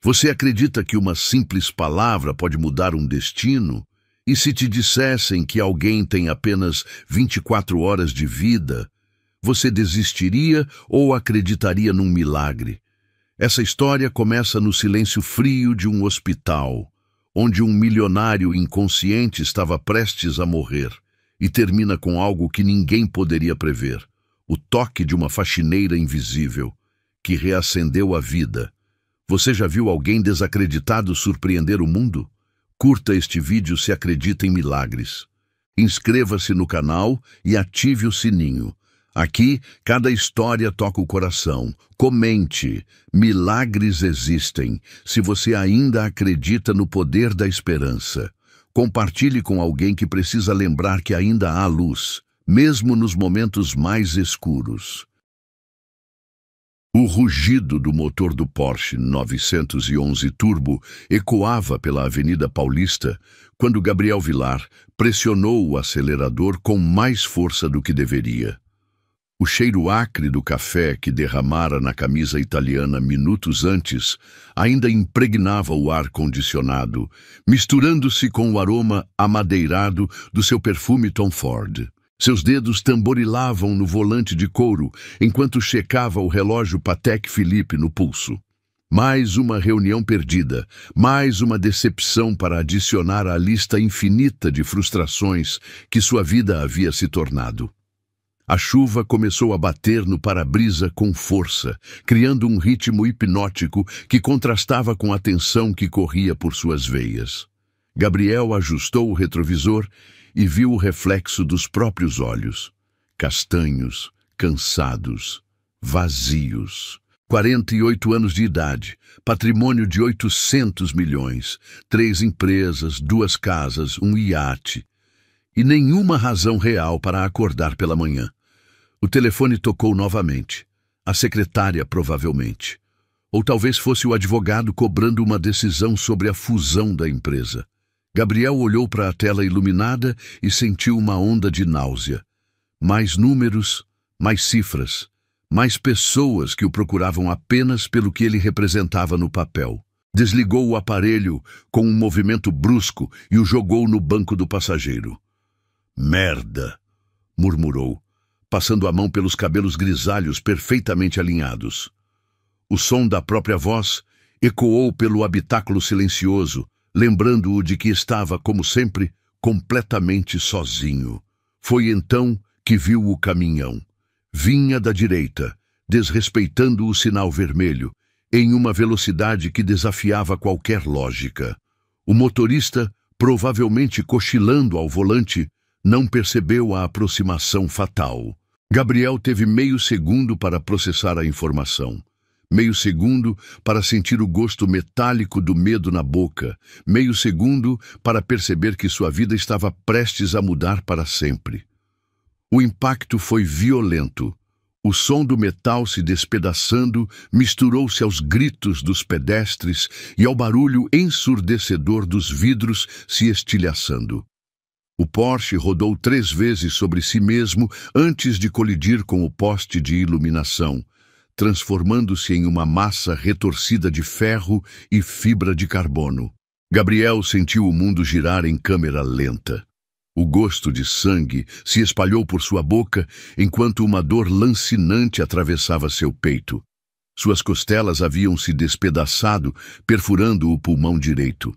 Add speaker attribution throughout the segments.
Speaker 1: Você acredita que uma simples palavra pode mudar um destino? E se te dissessem que alguém tem apenas 24 horas de vida, você desistiria ou acreditaria num milagre? Essa história começa no silêncio frio de um hospital, onde um milionário inconsciente estava prestes a morrer, e termina com algo que ninguém poderia prever: o toque de uma faxineira invisível, que reacendeu a vida. Você já viu alguém desacreditado surpreender o mundo? Curta este vídeo se acredita em milagres. Inscreva-se no canal e ative o sininho. Aqui, cada história toca o coração. Comente. Milagres existem, se você ainda acredita no poder da esperança. Compartilhe com alguém que precisa lembrar que ainda há luz, mesmo nos momentos mais escuros. O rugido do motor do Porsche 911 Turbo ecoava pela Avenida Paulista quando Gabriel Vilar pressionou o acelerador com mais força do que deveria. O cheiro acre do café que derramara na camisa italiana minutos antes ainda impregnava o ar-condicionado, misturando-se com o aroma amadeirado do seu perfume Tom Ford. Seus dedos tamborilavam no volante de couro enquanto checava o relógio Patek Philippe no pulso. Mais uma reunião perdida, mais uma decepção para adicionar à lista infinita de frustrações que sua vida havia se tornado. A chuva começou a bater no para-brisa com força, criando um ritmo hipnótico que contrastava com a tensão que corria por suas veias. Gabriel ajustou o retrovisor e viu o reflexo dos próprios olhos, castanhos, cansados, vazios. 48 anos de idade, patrimônio de 800 milhões, 3 empresas, 2 casas, um iate. E nenhuma razão real para acordar pela manhã. O telefone tocou novamente. A secretária, provavelmente. Ou talvez fosse o advogado cobrando uma decisão sobre a fusão da empresa. Gabriel olhou para a tela iluminada e sentiu uma onda de náusea. Mais números, mais cifras, mais pessoas que o procuravam apenas pelo que ele representava no papel. Desligou o aparelho com um movimento brusco e o jogou no banco do passageiro. "Merda!" murmurou, passando a mão pelos cabelos grisalhos perfeitamente alinhados. O som da própria voz ecoou pelo habitáculo silencioso, lembrando-o de que estava, como sempre, completamente sozinho. Foi então que viu o caminhão. Vinha da direita, desrespeitando o sinal vermelho, em uma velocidade que desafiava qualquer lógica. O motorista, provavelmente cochilando ao volante, não percebeu a aproximação fatal. Gabriel teve meio segundo para processar a informação. Meio segundo para sentir o gosto metálico do medo na boca. Meio segundo para perceber que sua vida estava prestes a mudar para sempre. O impacto foi violento. O som do metal se despedaçando misturou-se aos gritos dos pedestres e ao barulho ensurdecedor dos vidros se estilhaçando. O Porsche rodou 3 vezes sobre si mesmo antes de colidir com o poste de iluminação, transformando-se em uma massa retorcida de ferro e fibra de carbono. Gabriel sentiu o mundo girar em câmera lenta. O gosto de sangue se espalhou por sua boca enquanto uma dor lancinante atravessava seu peito. Suas costelas haviam se despedaçado, perfurando o pulmão direito.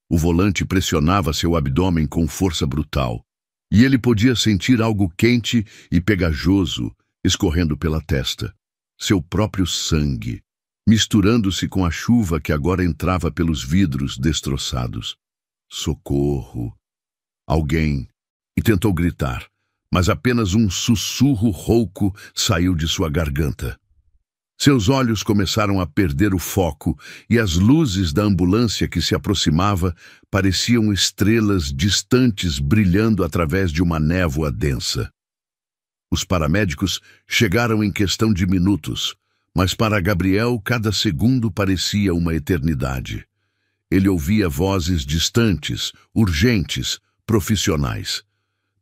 Speaker 1: O volante pressionava seu abdômen com força brutal, e ele podia sentir algo quente e pegajoso escorrendo pela testa. Seu próprio sangue, misturando-se com a chuva que agora entrava pelos vidros destroçados. Socorro! Alguém! E tentou gritar, mas apenas um sussurro rouco saiu de sua garganta. Seus olhos começaram a perder o foco e as luzes da ambulância que se aproximava pareciam estrelas distantes brilhando através de uma névoa densa. Os paramédicos chegaram em questão de minutos, mas para Gabriel cada segundo parecia uma eternidade. Ele ouvia vozes distantes, urgentes, profissionais.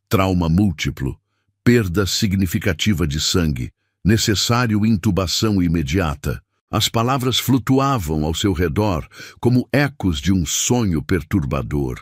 Speaker 1: Trauma múltiplo, perda significativa de sangue, necessário intubação imediata. As palavras flutuavam ao seu redor, como ecos de um sonho perturbador.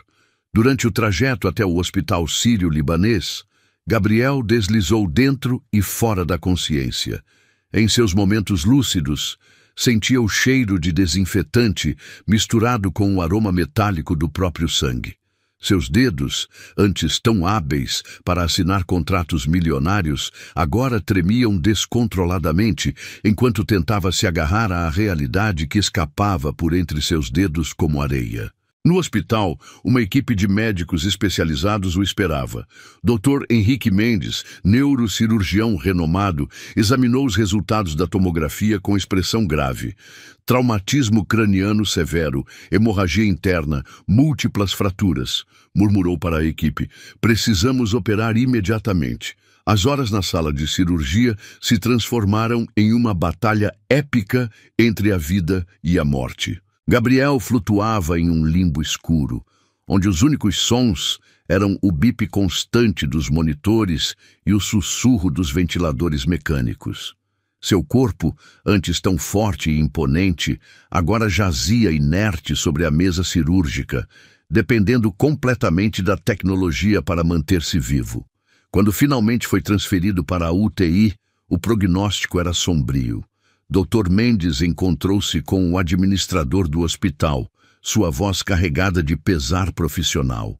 Speaker 1: Durante o trajeto até o hospital sírio-libanês, Gabriel deslizou dentro e fora da consciência. Em seus momentos lúcidos, sentia o cheiro de desinfetante misturado com o aroma metálico do próprio sangue. Seus dedos, antes tão hábeis para assinar contratos milionários, agora tremiam descontroladamente enquanto tentava se agarrar à realidade que escapava por entre seus dedos como areia. No hospital, uma equipe de médicos especializados o esperava. Dr. Henrique Mendes, neurocirurgião renomado, examinou os resultados da tomografia com expressão grave. Traumatismo craniano severo, hemorragia interna, múltiplas fraturas. Murmurou para a equipe: precisamos operar imediatamente. As horas na sala de cirurgia se transformaram em uma batalha épica entre a vida e a morte. Gabriel flutuava em um limbo escuro, onde os únicos sons eram o bip constante dos monitores e o sussurro dos ventiladores mecânicos. Seu corpo, antes tão forte e imponente, agora jazia inerte sobre a mesa cirúrgica, dependendo completamente da tecnologia para manter-se vivo. Quando finalmente foi transferido para a UTI, o prognóstico era sombrio. Dr. Mendes encontrou-se com o administrador do hospital, sua voz carregada de pesar profissional.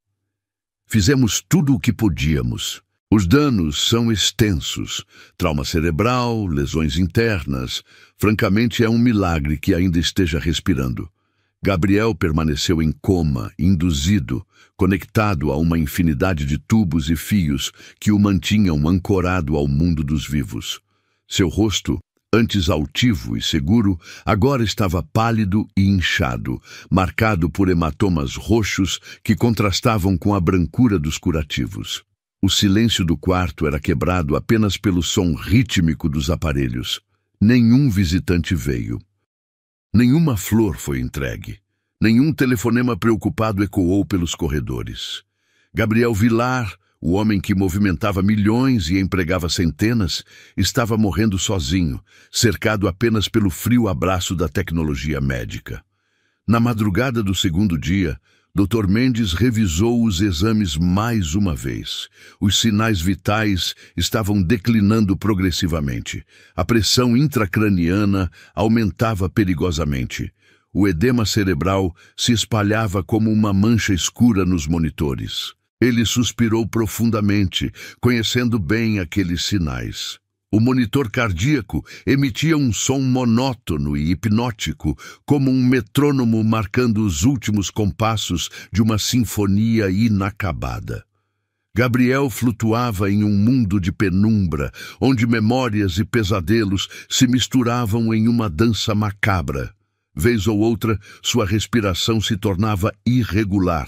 Speaker 1: Fizemos tudo o que podíamos. Os danos são extensos. Trauma cerebral, lesões internas. Francamente, é um milagre que ainda esteja respirando. Gabriel permaneceu em coma, induzido, conectado a uma infinidade de tubos e fios que o mantinham ancorado ao mundo dos vivos. Seu rosto, antes altivo e seguro, agora estava pálido e inchado, marcado por hematomas roxos que contrastavam com a brancura dos curativos. O silêncio do quarto era quebrado apenas pelo som rítmico dos aparelhos. Nenhum visitante veio. Nenhuma flor foi entregue. Nenhum telefonema preocupado ecoou pelos corredores. Gabriel Vilar, o homem que movimentava milhões e empregava centenas, estava morrendo sozinho, cercado apenas pelo frio abraço da tecnologia médica. Na madrugada do segundo dia, Dr. Mendes revisou os exames mais uma vez. Os sinais vitais estavam declinando progressivamente. A pressão intracraniana aumentava perigosamente. O edema cerebral se espalhava como uma mancha escura nos monitores. Ele suspirou profundamente, conhecendo bem aqueles sinais. O monitor cardíaco emitia um som monótono e hipnótico, como um metrônomo marcando os últimos compassos de uma sinfonia inacabada. Gabriel flutuava em um mundo de penumbra, onde memórias e pesadelos se misturavam em uma dança macabra. Vez ou outra, sua respiração se tornava irregular,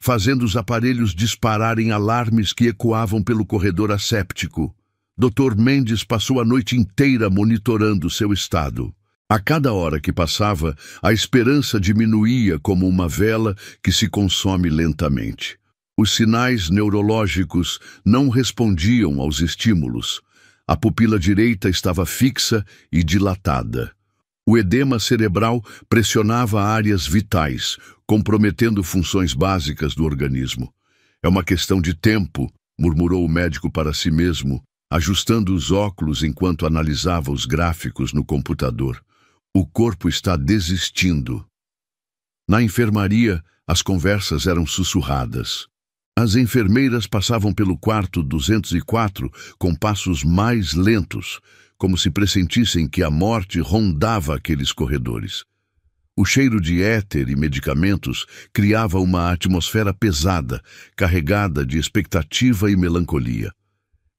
Speaker 1: fazendo os aparelhos dispararem alarmes que ecoavam pelo corredor asséptico. Dr. Mendes passou a noite inteira monitorando seu estado. A cada hora que passava, a esperança diminuía como uma vela que se consome lentamente. Os sinais neurológicos não respondiam aos estímulos. A pupila direita estava fixa e dilatada. O edema cerebral pressionava áreas vitais, comprometendo funções básicas do organismo. É uma questão de tempo, murmurou o médico para si mesmo, ajustando os óculos enquanto analisava os gráficos no computador. O corpo está desistindo. Na enfermaria, as conversas eram sussurradas. As enfermeiras passavam pelo quarto 204 com passos mais lentos, como se pressentissem que a morte rondava aqueles corredores. O cheiro de éter e medicamentos criava uma atmosfera pesada, carregada de expectativa e melancolia.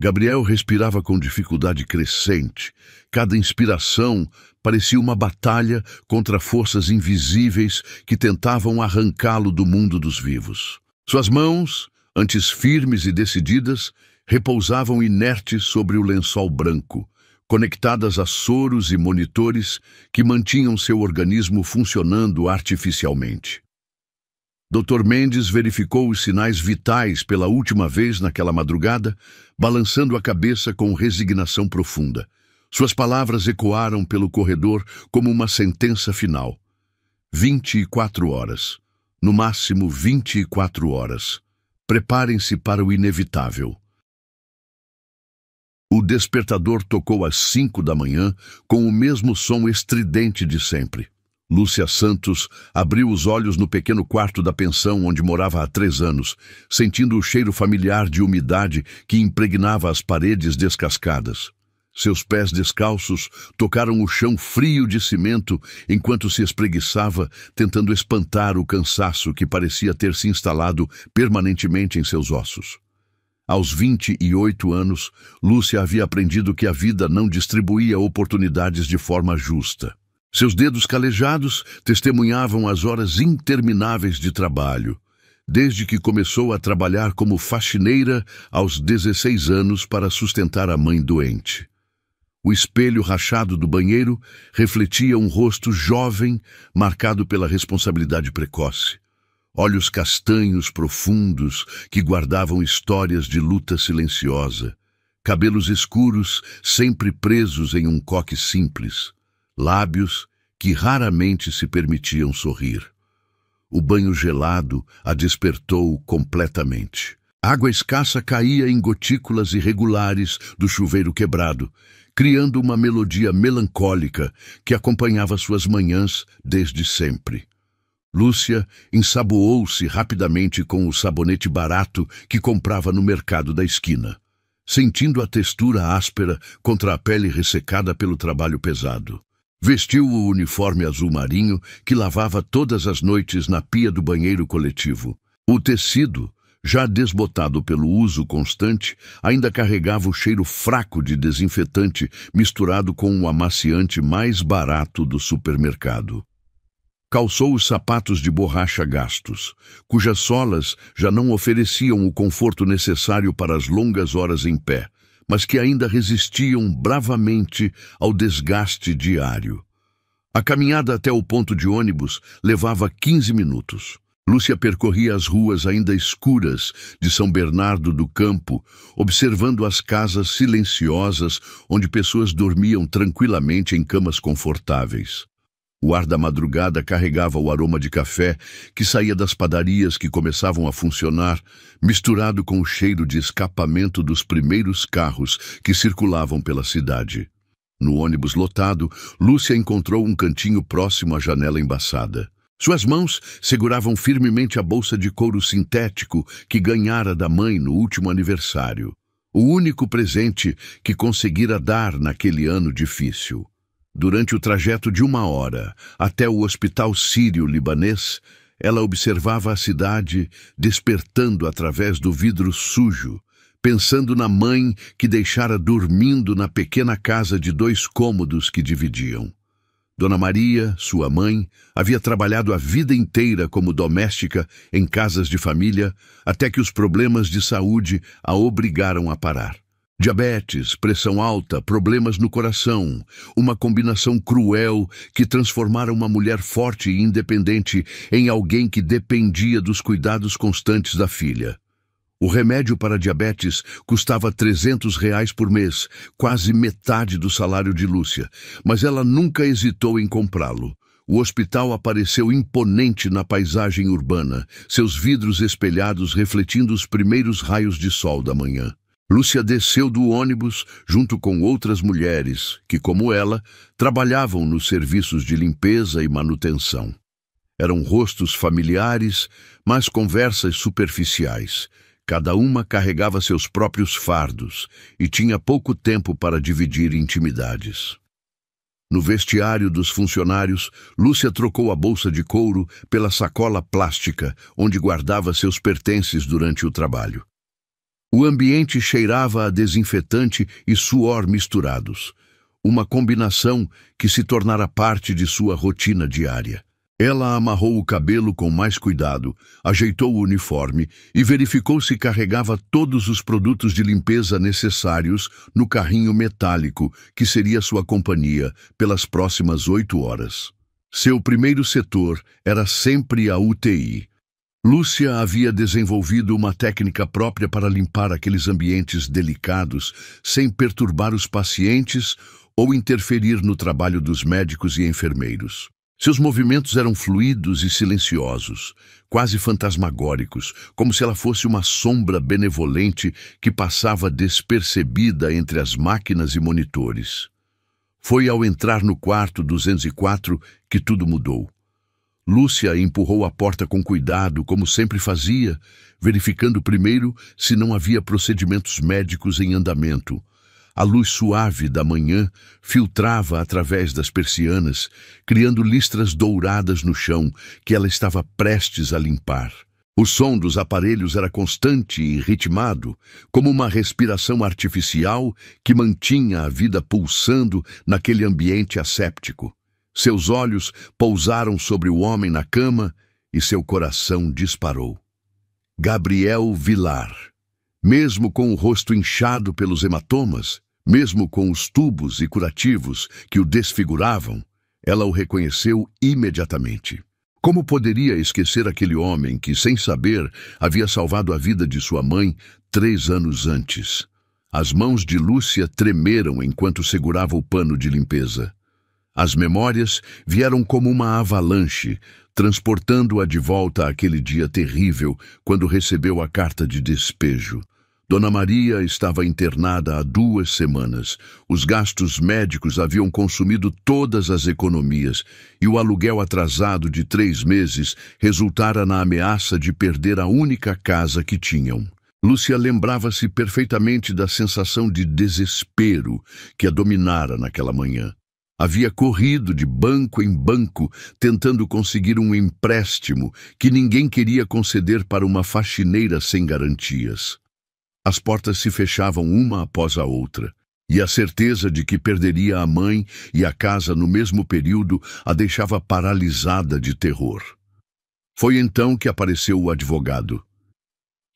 Speaker 1: Gabriel respirava com dificuldade crescente. Cada inspiração parecia uma batalha contra forças invisíveis que tentavam arrancá-lo do mundo dos vivos. Suas mãos, antes firmes e decididas, repousavam inertes sobre o lençol branco, conectadas a soros e monitores que mantinham seu organismo funcionando artificialmente. Dr. Mendes verificou os sinais vitais pela última vez naquela madrugada, balançando a cabeça com resignação profunda. Suas palavras ecoaram pelo corredor como uma sentença final. 24 horas. No máximo 24 horas. Preparem-se para o inevitável. O despertador tocou às 5 da manhã, com o mesmo som estridente de sempre. Lúcia Santos abriu os olhos no pequeno quarto da pensão onde morava há 3 anos, sentindo o cheiro familiar de umidade que impregnava as paredes descascadas. Seus pés descalços tocaram o chão frio de cimento enquanto se espreguiçava, tentando espantar o cansaço que parecia ter se instalado permanentemente em seus ossos. Aos 28 anos, Lúcia havia aprendido que a vida não distribuía oportunidades de forma justa. Seus dedos calejados testemunhavam as horas intermináveis de trabalho, desde que começou a trabalhar como faxineira aos 16 anos para sustentar a mãe doente. O espelho rachado do banheiro refletia um rosto jovem, marcado pela responsabilidade precoce. Olhos castanhos profundos que guardavam histórias de luta silenciosa. Cabelos escuros, sempre presos em um coque simples. Lábios que raramente se permitiam sorrir. O banho gelado a despertou completamente. Água escassa caía em gotículas irregulares do chuveiro quebrado, criando uma melodia melancólica que acompanhava suas manhãs desde sempre. Lúcia ensaboou-se rapidamente com o sabonete barato que comprava no mercado da esquina, sentindo a textura áspera contra a pele ressecada pelo trabalho pesado. Vestiu o uniforme azul marinho que lavava todas as noites na pia do banheiro coletivo. O tecido, já desbotado pelo uso constante, ainda carregava o cheiro fraco de desinfetante misturado com o amaciante mais barato do supermercado. Calçou os sapatos de borracha gastos, cujas solas já não ofereciam o conforto necessário para as longas horas em pé, mas que ainda resistiam bravamente ao desgaste diário. A caminhada até o ponto de ônibus levava 15 minutos. Lúcia percorria as ruas ainda escuras de São Bernardo do Campo, observando as casas silenciosas onde pessoas dormiam tranquilamente em camas confortáveis. O ar da madrugada carregava o aroma de café que saía das padarias que começavam a funcionar, misturado com o cheiro de escapamento dos primeiros carros que circulavam pela cidade. No ônibus lotado, Lúcia encontrou um cantinho próximo à janela embaçada. Suas mãos seguravam firmemente a bolsa de couro sintético que ganhara da mãe no último aniversário. O único presente que conseguira dar naquele ano difícil. Durante o trajeto de 1 hora até o hospital sírio-libanês, ela observava a cidade despertando através do vidro sujo, pensando na mãe que deixara dormindo na pequena casa de 2 cômodos que dividiam. Dona Maria, sua mãe, havia trabalhado a vida inteira como doméstica em casas de família, até que os problemas de saúde a obrigaram a parar. Diabetes, pressão alta, problemas no coração, uma combinação cruel que transformara uma mulher forte e independente em alguém que dependia dos cuidados constantes da filha. O remédio para diabetes custava R$ 300 por mês, quase metade do salário de Lúcia, mas ela nunca hesitou em comprá-lo. O hospital apareceu imponente na paisagem urbana, seus vidros espelhados refletindo os primeiros raios de sol da manhã. Lúcia desceu do ônibus junto com outras mulheres que, como ela, trabalhavam nos serviços de limpeza e manutenção. Eram rostos familiares, mas conversas superficiais. Cada uma carregava seus próprios fardos e tinha pouco tempo para dividir intimidades. No vestiário dos funcionários, Lúcia trocou a bolsa de couro pela sacola plástica, onde guardava seus pertences durante o trabalho. O ambiente cheirava a desinfetante e suor misturados, uma combinação que se tornara parte de sua rotina diária. Ela amarrou o cabelo com mais cuidado, ajeitou o uniforme e verificou se carregava todos os produtos de limpeza necessários no carrinho metálico que seria sua companhia pelas próximas 8 horas. Seu primeiro setor era sempre a UTI. Lúcia havia desenvolvido uma técnica própria para limpar aqueles ambientes delicados sem perturbar os pacientes ou interferir no trabalho dos médicos e enfermeiros. Seus movimentos eram fluidos e silenciosos, quase fantasmagóricos, como se ela fosse uma sombra benevolente que passava despercebida entre as máquinas e monitores. Foi ao entrar no quarto 204 que tudo mudou. Lúcia empurrou a porta com cuidado, como sempre fazia, verificando primeiro se não havia procedimentos médicos em andamento. A luz suave da manhã filtrava através das persianas, criando listras douradas no chão que ela estava prestes a limpar. O som dos aparelhos era constante e ritmado, como uma respiração artificial que mantinha a vida pulsando naquele ambiente asséptico. Seus olhos pousaram sobre o homem na cama e seu coração disparou. Gabriel Vilar. Mesmo com o rosto inchado pelos hematomas, mesmo com os tubos e curativos que o desfiguravam, ela o reconheceu imediatamente. Como poderia esquecer aquele homem que, sem saber, havia salvado a vida de sua mãe 3 anos antes? As mãos de Lúcia tremeram enquanto segurava o pano de limpeza. As memórias vieram como uma avalanche, transportando-a de volta àquele dia terrível, quando recebeu a carta de despejo. Dona Maria estava internada há 2 semanas. Os gastos médicos haviam consumido todas as economias e o aluguel atrasado de 3 meses resultara na ameaça de perder a única casa que tinham. Lúcia lembrava-se perfeitamente da sensação de desespero que a dominara naquela manhã. Havia corrido de banco em banco, tentando conseguir um empréstimo que ninguém queria conceder para uma faxineira sem garantias. As portas se fechavam uma após a outra, e a certeza de que perderia a mãe e a casa no mesmo período a deixava paralisada de terror. Foi então que apareceu o advogado.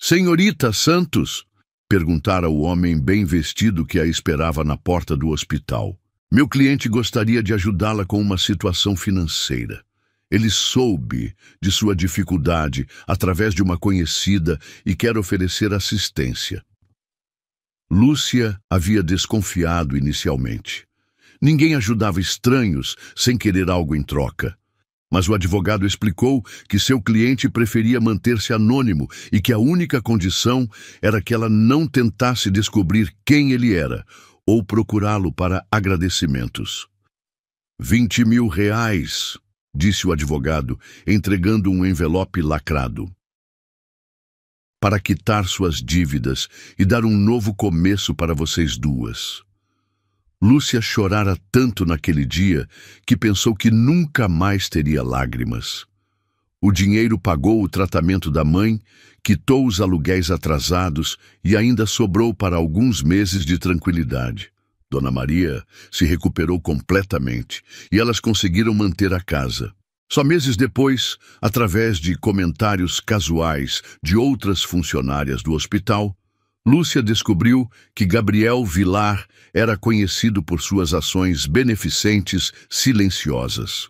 Speaker 1: "Senhorita Santos?" perguntara o homem bem vestido que a esperava na porta do hospital. "Meu cliente gostaria de ajudá-la com uma situação financeira. Ele soube de sua dificuldade através de uma conhecida e quer oferecer assistência." Lúcia havia desconfiado inicialmente. Ninguém ajudava estranhos sem querer algo em troca. Mas o advogado explicou que seu cliente preferia manter-se anônimo e que a única condição era que ela não tentasse descobrir quem ele era ou procurá-lo para agradecimentos. R$20.000, disse o advogado, entregando um envelope lacrado. "Para quitar suas dívidas e dar um novo começo para vocês duas." Lúcia chorara tanto naquele dia que pensou que nunca mais teria lágrimas. O dinheiro pagou o tratamento da mãe, quitou os aluguéis atrasados e ainda sobrou para alguns meses de tranquilidade. Dona Maria se recuperou completamente e elas conseguiram manter a casa. Só meses depois, através de comentários casuais de outras funcionárias do hospital, Lúcia descobriu que Gabriel Vilar era conhecido por suas ações beneficentes silenciosas.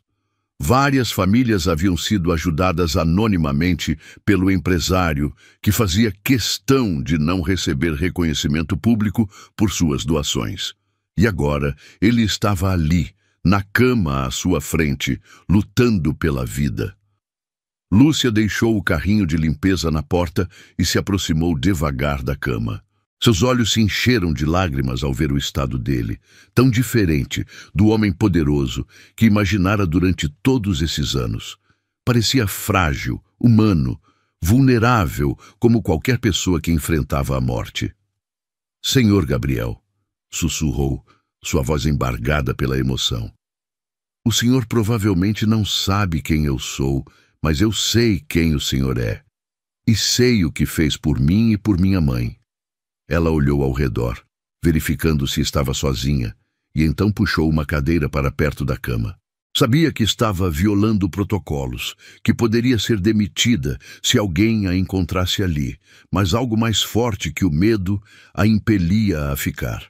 Speaker 1: Várias famílias haviam sido ajudadas anonimamente pelo empresário, que fazia questão de não receber reconhecimento público por suas doações. E agora ele estava ali, na cama à sua frente, lutando pela vida. Lúcia deixou o carrinho de limpeza na porta e se aproximou devagar da cama. Seus olhos se encheram de lágrimas ao ver o estado dele, tão diferente do homem poderoso que imaginara durante todos esses anos. Parecia frágil, humano, vulnerável como qualquer pessoa que enfrentava a morte. "Senhor Gabriel", sussurrou, sua voz embargada pela emoção. "O senhor provavelmente não sabe quem eu sou, mas eu sei quem o senhor é. E sei o que fez por mim e por minha mãe." Ela olhou ao redor, verificando se estava sozinha, e então puxou uma cadeira para perto da cama. Sabia que estava violando protocolos, que poderia ser demitida se alguém a encontrasse ali, mas algo mais forte que o medo a impelia a ficar.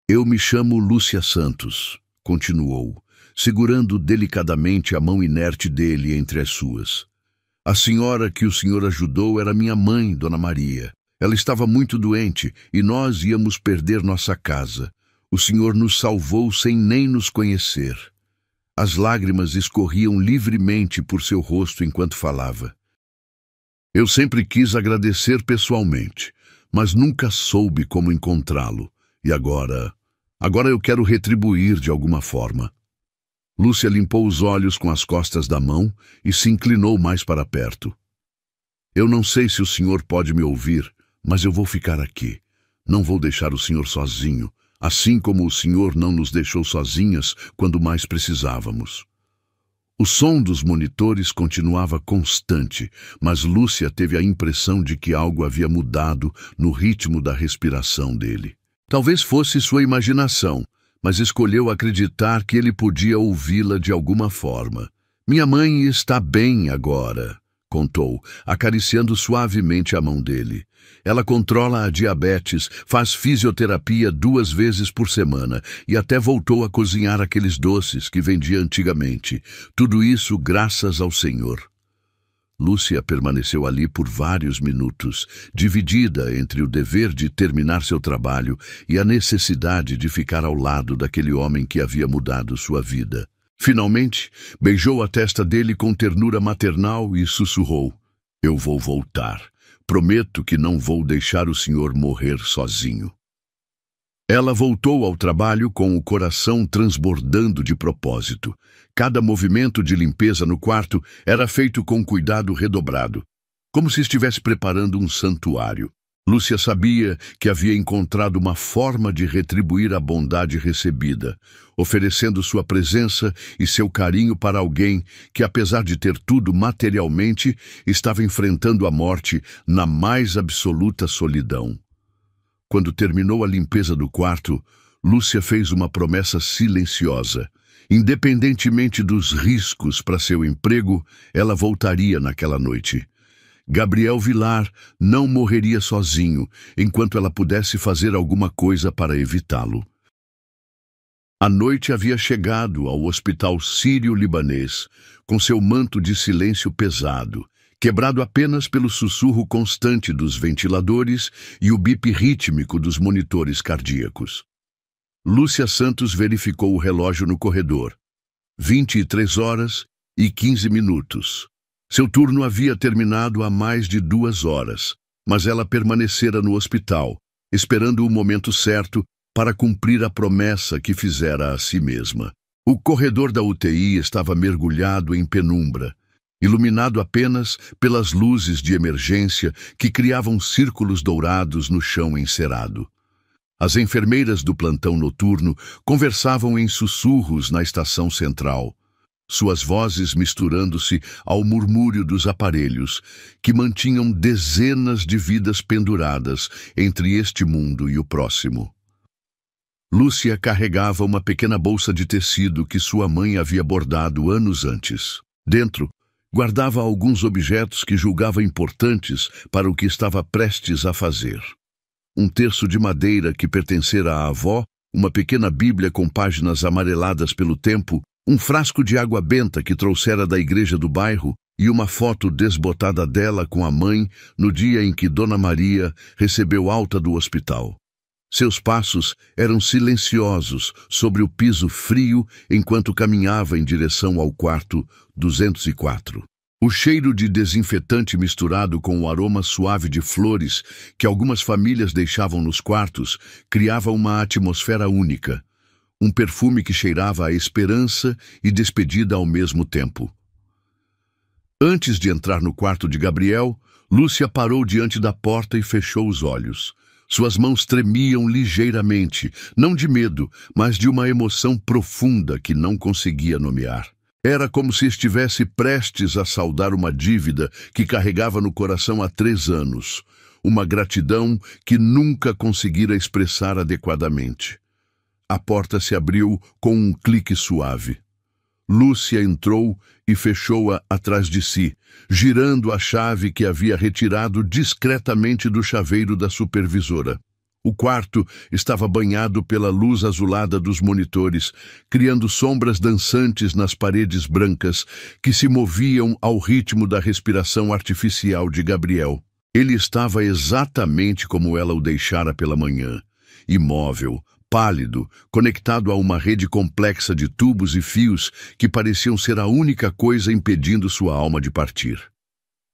Speaker 1: "Eu me chamo Lúcia Santos", continuou, segurando delicadamente a mão inerte dele entre as suas. "A senhora que o senhor ajudou era minha mãe, Dona Maria. Ela estava muito doente e nós íamos perder nossa casa. O Senhor nos salvou sem nem nos conhecer. As lágrimas escorriam livremente por seu rosto enquanto falava. Eu sempre quis agradecer pessoalmente, mas nunca soube como encontrá-lo. E agora eu quero retribuir de alguma forma. Lúcia limpou os olhos com as costas da mão e se inclinou mais para perto. Eu não sei se o senhor pode me ouvir, mas eu vou ficar aqui. Não vou deixar o senhor sozinho, assim como o senhor não nos deixou sozinhas quando mais precisávamos. O som dos monitores continuava constante, mas Lúcia teve a impressão de que algo havia mudado no ritmo da respiração dele. Talvez fosse sua imaginação, mas escolheu acreditar que ele podia ouvi-la de alguma forma. Minha mãe está bem agora, contou, acariciando suavemente a mão dele. Ela controla a diabetes, faz fisioterapia 2 vezes por semana e até voltou a cozinhar aqueles doces que vendia antigamente. Tudo isso graças ao Senhor. Lúcia permaneceu ali por vários minutos, dividida entre o dever de terminar seu trabalho e a necessidade de ficar ao lado daquele homem que havia mudado sua vida. Finalmente, beijou a testa dele com ternura maternal e sussurrou: Eu vou voltar. Prometo que não vou deixar o senhor morrer sozinho. Ela voltou ao trabalho com o coração transbordando de propósito. Cada movimento de limpeza no quarto era feito com cuidado redobrado, como se estivesse preparando um santuário. Lúcia sabia que havia encontrado uma forma de retribuir a bondade recebida, oferecendo sua presença e seu carinho para alguém que, apesar de ter tudo materialmente, estava enfrentando a morte na mais absoluta solidão. Quando terminou a limpeza do quarto, Lúcia fez uma promessa silenciosa. Independentemente dos riscos para seu emprego, ela voltaria naquela noite. Gabriel Vilar não morreria sozinho, enquanto ela pudesse fazer alguma coisa para evitá-lo. A noite havia chegado ao hospital sírio-libanês, com seu manto de silêncio pesado, quebrado apenas pelo sussurro constante dos ventiladores e o bip rítmico dos monitores cardíacos. Lúcia Santos verificou o relógio no corredor. 23h15. Seu turno havia terminado há mais de 2 horas, mas ela permanecera no hospital, esperando o momento certo para cumprir a promessa que fizera a si mesma. O corredor da UTI estava mergulhado em penumbra, iluminado apenas pelas luzes de emergência que criavam círculos dourados no chão encerado. As enfermeiras do plantão noturno conversavam em sussurros na estação central, suas vozes misturando-se ao murmúrio dos aparelhos, que mantinham dezenas de vidas penduradas entre este mundo e o próximo. Lúcia carregava uma pequena bolsa de tecido que sua mãe havia bordado anos antes. Dentro, guardava alguns objetos que julgava importantes para o que estava prestes a fazer. Um terço de madeira que pertencera à avó, uma pequena bíblia com páginas amareladas pelo tempo, um frasco de água benta que trouxera da igreja do bairro e uma foto desbotada dela com a mãe no dia em que Dona Maria recebeu alta do hospital. Seus passos eram silenciosos sobre o piso frio enquanto caminhava em direção ao quarto 204. O cheiro de desinfetante misturado com o aroma suave de flores que algumas famílias deixavam nos quartos criava uma atmosfera única. Um perfume que cheirava a esperança e despedida ao mesmo tempo. Antes de entrar no quarto de Gabriel, Lúcia parou diante da porta e fechou os olhos. Suas mãos tremiam ligeiramente, não de medo, mas de uma emoção profunda que não conseguia nomear. Era como se estivesse prestes a saldar uma dívida que carregava no coração há 3 anos, uma gratidão que nunca conseguira expressar adequadamente. A porta se abriu com um clique suave. Lúcia entrou e fechou-a atrás de si, girando a chave que havia retirado discretamente do chaveiro da supervisora. O quarto estava banhado pela luz azulada dos monitores, criando sombras dançantes nas paredes brancas que se moviam ao ritmo da respiração artificial de Gabriel. Ele estava exatamente como ela o deixara pela manhã, imóvel, pálido, conectado a uma rede complexa de tubos e fios que pareciam ser a única coisa impedindo sua alma de partir.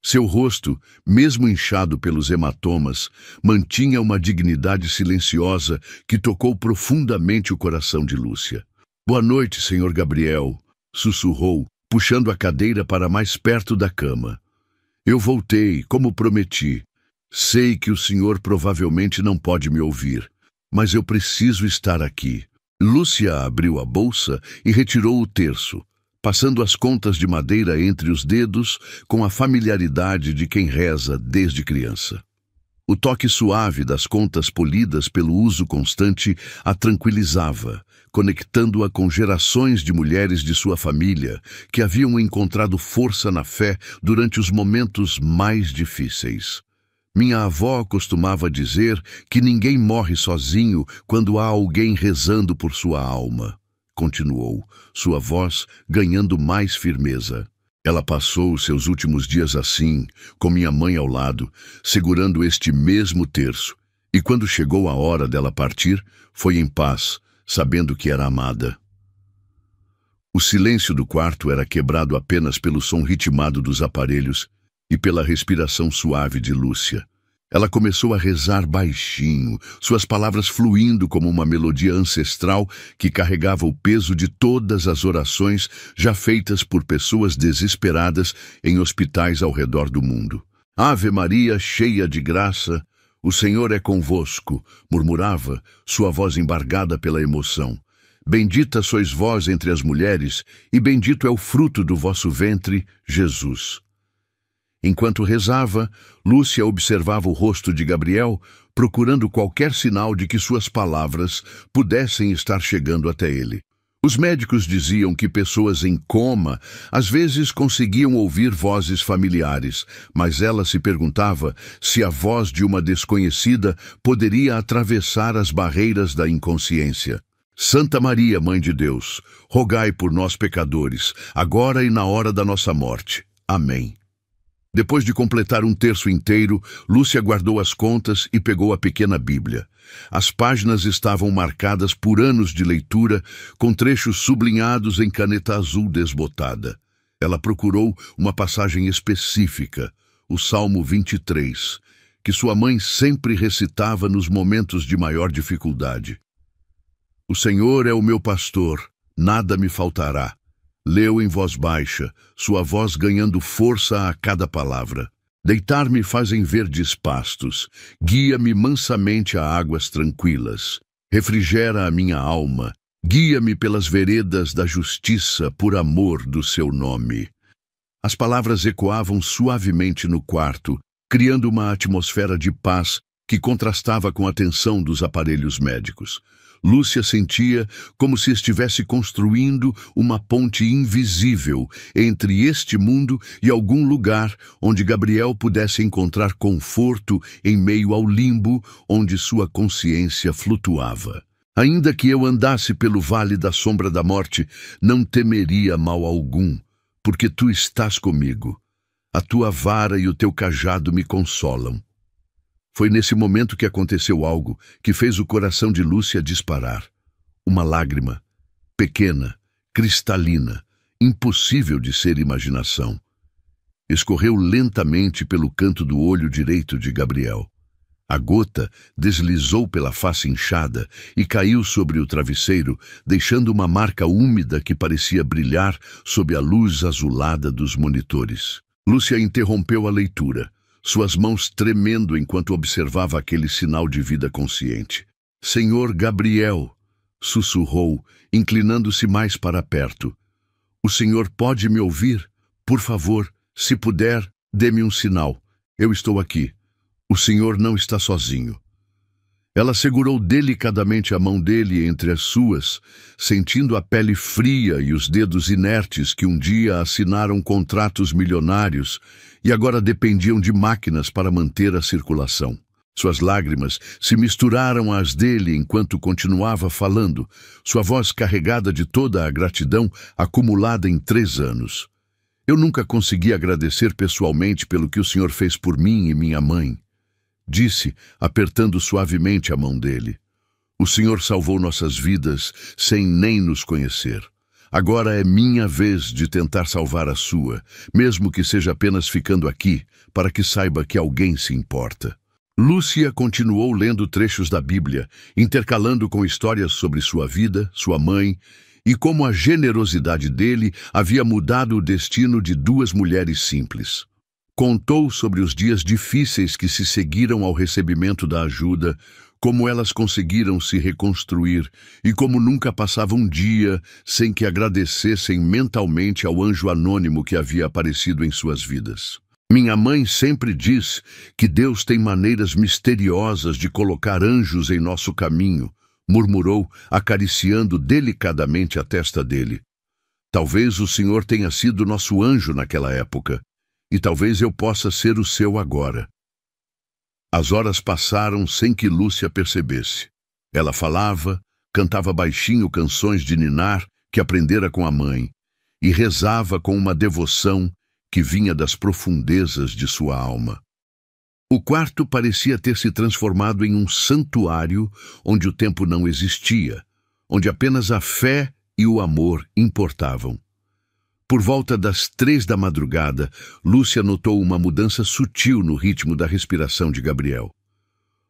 Speaker 1: Seu rosto, mesmo inchado pelos hematomas, mantinha uma dignidade silenciosa que tocou profundamente o coração de Lúcia. "Boa noite, Sr. Gabriel", sussurrou, puxando a cadeira para mais perto da cama. "Eu voltei, como prometi. Sei que o senhor provavelmente não pode me ouvir, mas eu preciso estar aqui." Lúcia abriu a bolsa e retirou o terço, passando as contas de madeira entre os dedos com a familiaridade de quem reza desde criança. O toque suave das contas polidas pelo uso constante a tranquilizava, conectando-a com gerações de mulheres de sua família que haviam encontrado força na fé durante os momentos mais difíceis. "Minha avó costumava dizer que ninguém morre sozinho quando há alguém rezando por sua alma", continuou, sua voz ganhando mais firmeza. "Ela passou seus últimos dias assim, com minha mãe ao lado, segurando este mesmo terço, e quando chegou a hora dela partir, foi em paz, sabendo que era amada." O silêncio do quarto era quebrado apenas pelo som ritmado dos aparelhos e pela respiração suave de Lúcia. Ela começou a rezar baixinho, suas palavras fluindo como uma melodia ancestral que carregava o peso de todas as orações já feitas por pessoas desesperadas em hospitais ao redor do mundo. "Ave Maria, cheia de graça, o Senhor é convosco", murmurava, sua voz embargada pela emoção. "Bendita sois vós entre as mulheres, e bendito é o fruto do vosso ventre, Jesus." Enquanto rezava, Lúcia observava o rosto de Gabriel, procurando qualquer sinal de que suas palavras pudessem estar chegando até ele. Os médicos diziam que pessoas em coma às vezes conseguiam ouvir vozes familiares, mas ela se perguntava se a voz de uma desconhecida poderia atravessar as barreiras da inconsciência. "Santa Maria, Mãe de Deus, rogai por nós pecadores, agora e na hora da nossa morte. Amém." Depois de completar um terço inteiro, Lúcia guardou as contas e pegou a pequena Bíblia. As páginas estavam marcadas por anos de leitura, com trechos sublinhados em caneta azul desbotada. Ela procurou uma passagem específica, o Salmo 23, que sua mãe sempre recitava nos momentos de maior dificuldade. "O Senhor é o meu pastor, nada me faltará." Leu em voz baixa, sua voz ganhando força a cada palavra. "Deitar-me faz em verdes pastos, guia-me mansamente a águas tranquilas. Refrigera a minha alma, guia-me pelas veredas da justiça por amor do seu nome." As palavras ecoavam suavemente no quarto, criando uma atmosfera de paz que contrastava com a tensão dos aparelhos médicos. Lúcia sentia como se estivesse construindo uma ponte invisível entre este mundo e algum lugar onde Gabriel pudesse encontrar conforto em meio ao limbo onde sua consciência flutuava. "Ainda que eu andasse pelo vale da sombra da morte, não temeria mal algum, porque tu estás comigo. A tua vara e o teu cajado me consolam." Foi nesse momento que aconteceu algo que fez o coração de Lúcia disparar. Uma lágrima, pequena, cristalina, impossível de ser imaginação. Escorreu lentamente pelo canto do olho direito de Gabriel. A gota deslizou pela face inchada e caiu sobre o travesseiro, deixando uma marca úmida que parecia brilhar sob a luz azulada dos monitores. Lúcia interrompeu a leitura, suas mãos tremendo enquanto observava aquele sinal de vida consciente. "Senhor Gabriel", sussurrou, inclinando-se mais para perto. "O senhor pode me ouvir? Por favor, se puder, dê-me um sinal. Eu estou aqui. O senhor não está sozinho." Ela segurou delicadamente a mão dele entre as suas, sentindo a pele fria e os dedos inertes que um dia assinaram contratos milionários e agora dependiam de máquinas para manter a circulação. Suas lágrimas se misturaram às dele enquanto continuava falando, sua voz carregada de toda a gratidão acumulada em 3 anos. "Eu nunca consegui agradecer pessoalmente pelo que o senhor fez por mim e minha mãe", disse, apertando suavemente a mão dele. O Senhor salvou nossas vidas sem nem nos conhecer. Agora é minha vez de tentar salvar a sua, mesmo que seja apenas ficando aqui, para que saiba que alguém se importa. Lúcia continuou lendo trechos da Bíblia, intercalando com histórias sobre sua vida, sua mãe, e como a generosidade dele havia mudado o destino de duas mulheres simples. Contou sobre os dias difíceis que se seguiram ao recebimento da ajuda, como elas conseguiram se reconstruir e como nunca passava um dia sem que agradecessem mentalmente ao anjo anônimo que havia aparecido em suas vidas. Minha mãe sempre diz que Deus tem maneiras misteriosas de colocar anjos em nosso caminho, murmurou, acariciando delicadamente a testa dele. Talvez o Senhor tenha sido nosso anjo naquela época, e talvez eu possa ser o seu agora. As horas passaram sem que Lúcia percebesse. Ela falava, cantava baixinho canções de ninar que aprendera com a mãe, e rezava com uma devoção que vinha das profundezas de sua alma. O quarto parecia ter se transformado em um santuário onde o tempo não existia, onde apenas a fé e o amor importavam. Por volta das 3 da madrugada, Lúcia notou uma mudança sutil no ritmo da respiração de Gabriel.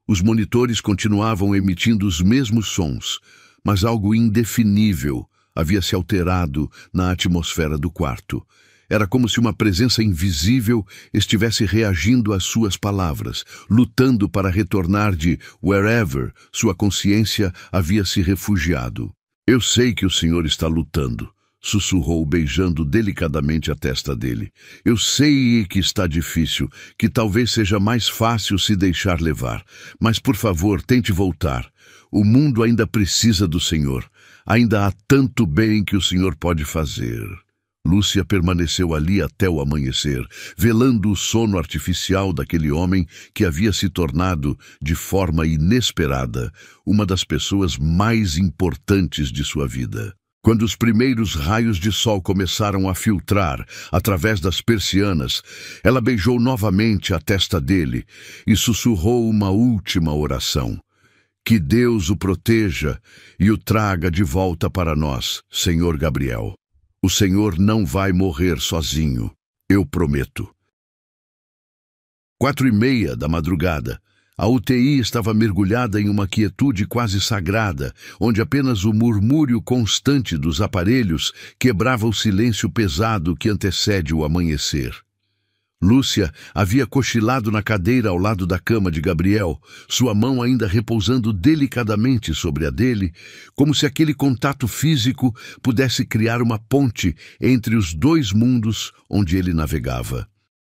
Speaker 1: Os monitores continuavam emitindo os mesmos sons, mas algo indefinível havia se alterado na atmosfera do quarto. Era como se uma presença invisível estivesse reagindo às suas palavras, lutando para retornar de wherever sua consciência havia se refugiado. Eu sei que o Senhor está lutando, sussurrou, beijando delicadamente a testa dele. Eu sei que está difícil, que talvez seja mais fácil se deixar levar. Mas, por favor, tente voltar. O mundo ainda precisa do Senhor. Ainda há tanto bem que o Senhor pode fazer. Lúcia permaneceu ali até o amanhecer, velando o sono artificial daquele homem que havia se tornado, de forma inesperada, uma das pessoas mais importantes de sua vida. Quando os primeiros raios de sol começaram a filtrar através das persianas, ela beijou novamente a testa dele e sussurrou uma última oração. Que Deus o proteja e o traga de volta para nós, Senhor Gabriel. O Senhor não vai morrer sozinho, eu prometo. 4:30 da madrugada. A UTI estava mergulhada em uma quietude quase sagrada, onde apenas o murmúrio constante dos aparelhos quebrava o silêncio pesado que antecede o amanhecer. Lúcia havia cochilado na cadeira ao lado da cama de Gabriel, sua mão ainda repousando delicadamente sobre a dele, como se aquele contato físico pudesse criar uma ponte entre os dois mundos onde ele navegava.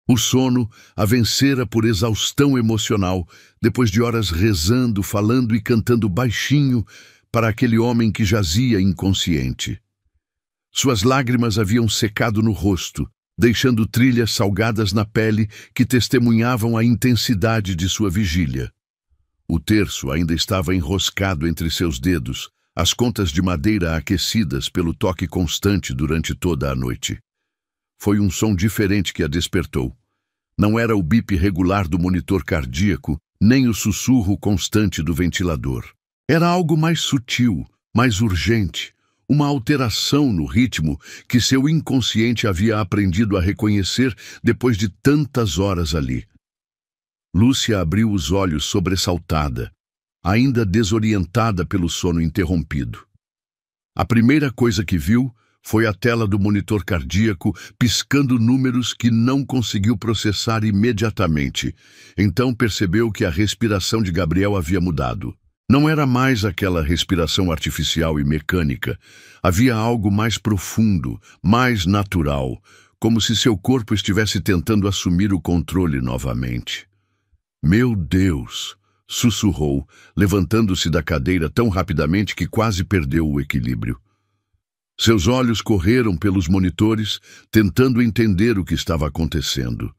Speaker 1: O sono a vencera por exaustão emocional, depois de horas rezando, falando e cantando baixinho para aquele homem que jazia inconsciente. Suas lágrimas haviam secado no rosto, deixando trilhas salgadas na pele que testemunhavam a intensidade de sua vigília. O terço ainda estava enroscado entre seus dedos, as contas de madeira aquecidas pelo toque constante durante toda a noite. Foi um som diferente que a despertou. Não era o bip regular do monitor cardíaco, nem o sussurro constante do ventilador. Era algo mais sutil, mais urgente, uma alteração no ritmo que seu inconsciente havia aprendido a reconhecer depois de tantas horas ali. Lúcia abriu os olhos sobressaltada, ainda desorientada pelo sono interrompido. A primeira coisa que viu foi a tela do monitor cardíaco piscando números que não conseguiu processar imediatamente. Então percebeu que a respiração de Gabriel havia mudado. Não era mais aquela respiração artificial e mecânica. Havia algo mais profundo, mais natural, como se seu corpo estivesse tentando assumir o controle novamente. Meu Deus! Sussurrou, levantando-se da cadeira tão rapidamente que quase perdeu o equilíbrio. Seus olhos correram pelos monitores, tentando entender o que estava acontecendo.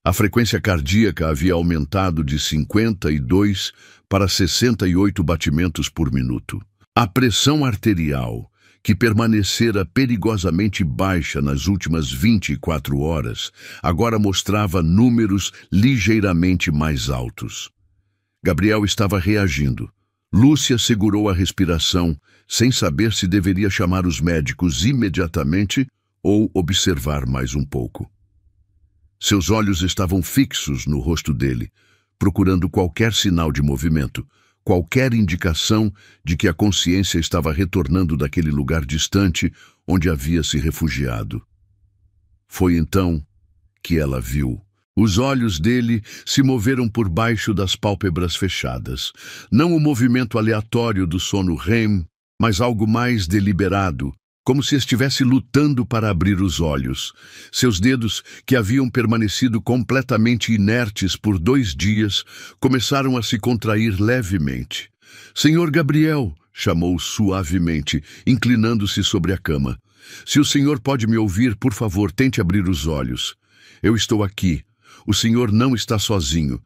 Speaker 1: A frequência cardíaca havia aumentado de 52 para 68 batimentos por minuto. A pressão arterial, que permanecera perigosamente baixa nas últimas 24 horas, agora mostrava números ligeiramente mais altos. Gabriel estava reagindo. Lúcia segurou a respiração, sem saber se deveria chamar os médicos imediatamente ou observar mais um pouco. Seus olhos estavam fixos no rosto dele, procurando qualquer sinal de movimento, qualquer indicação de que a consciência estava retornando daquele lugar distante onde havia se refugiado. Foi então que ela viu. Os olhos dele se moveram por baixo das pálpebras fechadas. Não o movimento aleatório do sono REM, mas algo mais deliberado, como se estivesse lutando para abrir os olhos. Seus dedos, que haviam permanecido completamente inertes por 2 dias, começaram a se contrair levemente. "Senhor Gabriel", chamou suavemente, inclinando-se sobre a cama. "Se o senhor pode me ouvir, por favor, tente abrir os olhos. Eu estou aqui. O senhor não está sozinho."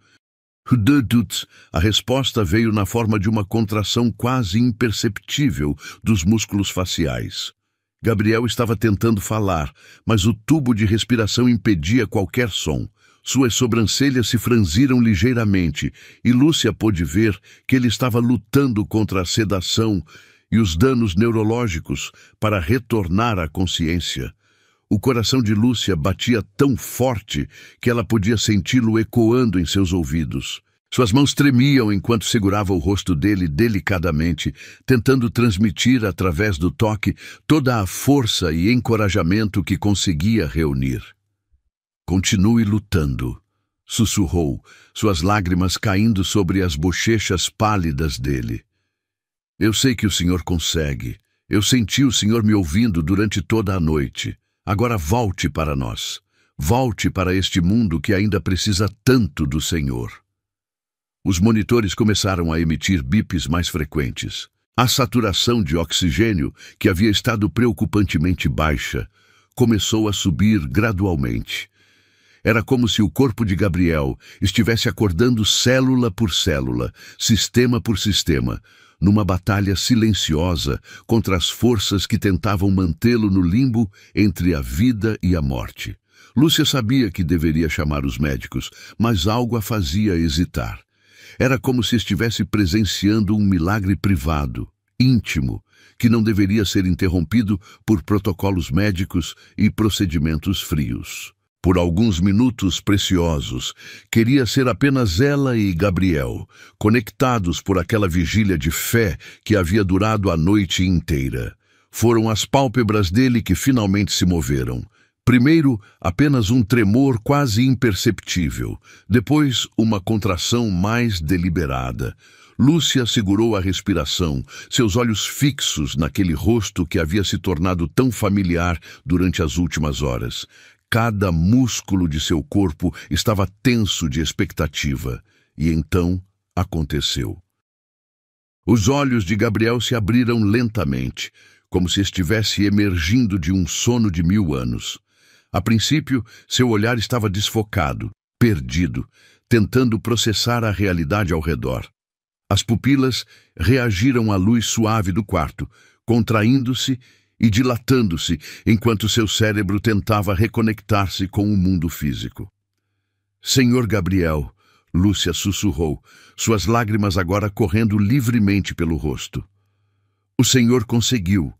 Speaker 1: A resposta veio na forma de uma contração quase imperceptível dos músculos faciais. Gabriel estava tentando falar, mas o tubo de respiração impedia qualquer som. Suas sobrancelhas se franziram ligeiramente e Lúcia pôde ver que ele estava lutando contra a sedação e os danos neurológicos para retornar à consciência. O coração de Lúcia batia tão forte que ela podia senti-lo ecoando em seus ouvidos. Suas mãos tremiam enquanto segurava o rosto dele delicadamente, tentando transmitir através do toque toda a força e encorajamento que conseguia reunir. "Continue lutando", sussurrou, suas lágrimas caindo sobre as bochechas pálidas dele. "Eu sei que o senhor consegue. Eu senti o senhor me ouvindo durante toda a noite. Agora volte para nós. Volte para este mundo que ainda precisa tanto do Senhor." Os monitores começaram a emitir bips mais frequentes. A saturação de oxigênio, que havia estado preocupantemente baixa, começou a subir gradualmente. Era como se o corpo de Gabriel estivesse acordando célula por célula, sistema por sistema, numa batalha silenciosa contra as forças que tentavam mantê-lo no limbo entre a vida e a morte. Lúcia sabia que deveria chamar os médicos, mas algo a fazia hesitar. Era como se estivesse presenciando um milagre privado, íntimo, que não deveria ser interrompido por protocolos médicos e procedimentos frios. Por alguns minutos preciosos, queria ser apenas ela e Gabriel, conectados por aquela vigília de fé que havia durado a noite inteira. Foram as pálpebras dele que finalmente se moveram. Primeiro, apenas um tremor quase imperceptível. Depois, uma contração mais deliberada. Lúcia segurou a respiração, seus olhos fixos naquele rosto que havia se tornado tão familiar durante as últimas horas. Cada músculo de seu corpo estava tenso de expectativa. E então aconteceu. Os olhos de Gabriel se abriram lentamente, como se estivesse emergindo de um sono de 1000 anos. A princípio, seu olhar estava desfocado, perdido, tentando processar a realidade ao redor. As pupilas reagiram à luz suave do quarto, contraindo-se e dilatando-se enquanto seu cérebro tentava reconectar-se com o mundo físico. "Senhor Gabriel", Lúcia sussurrou, suas lágrimas agora correndo livremente pelo rosto. "O senhor conseguiu.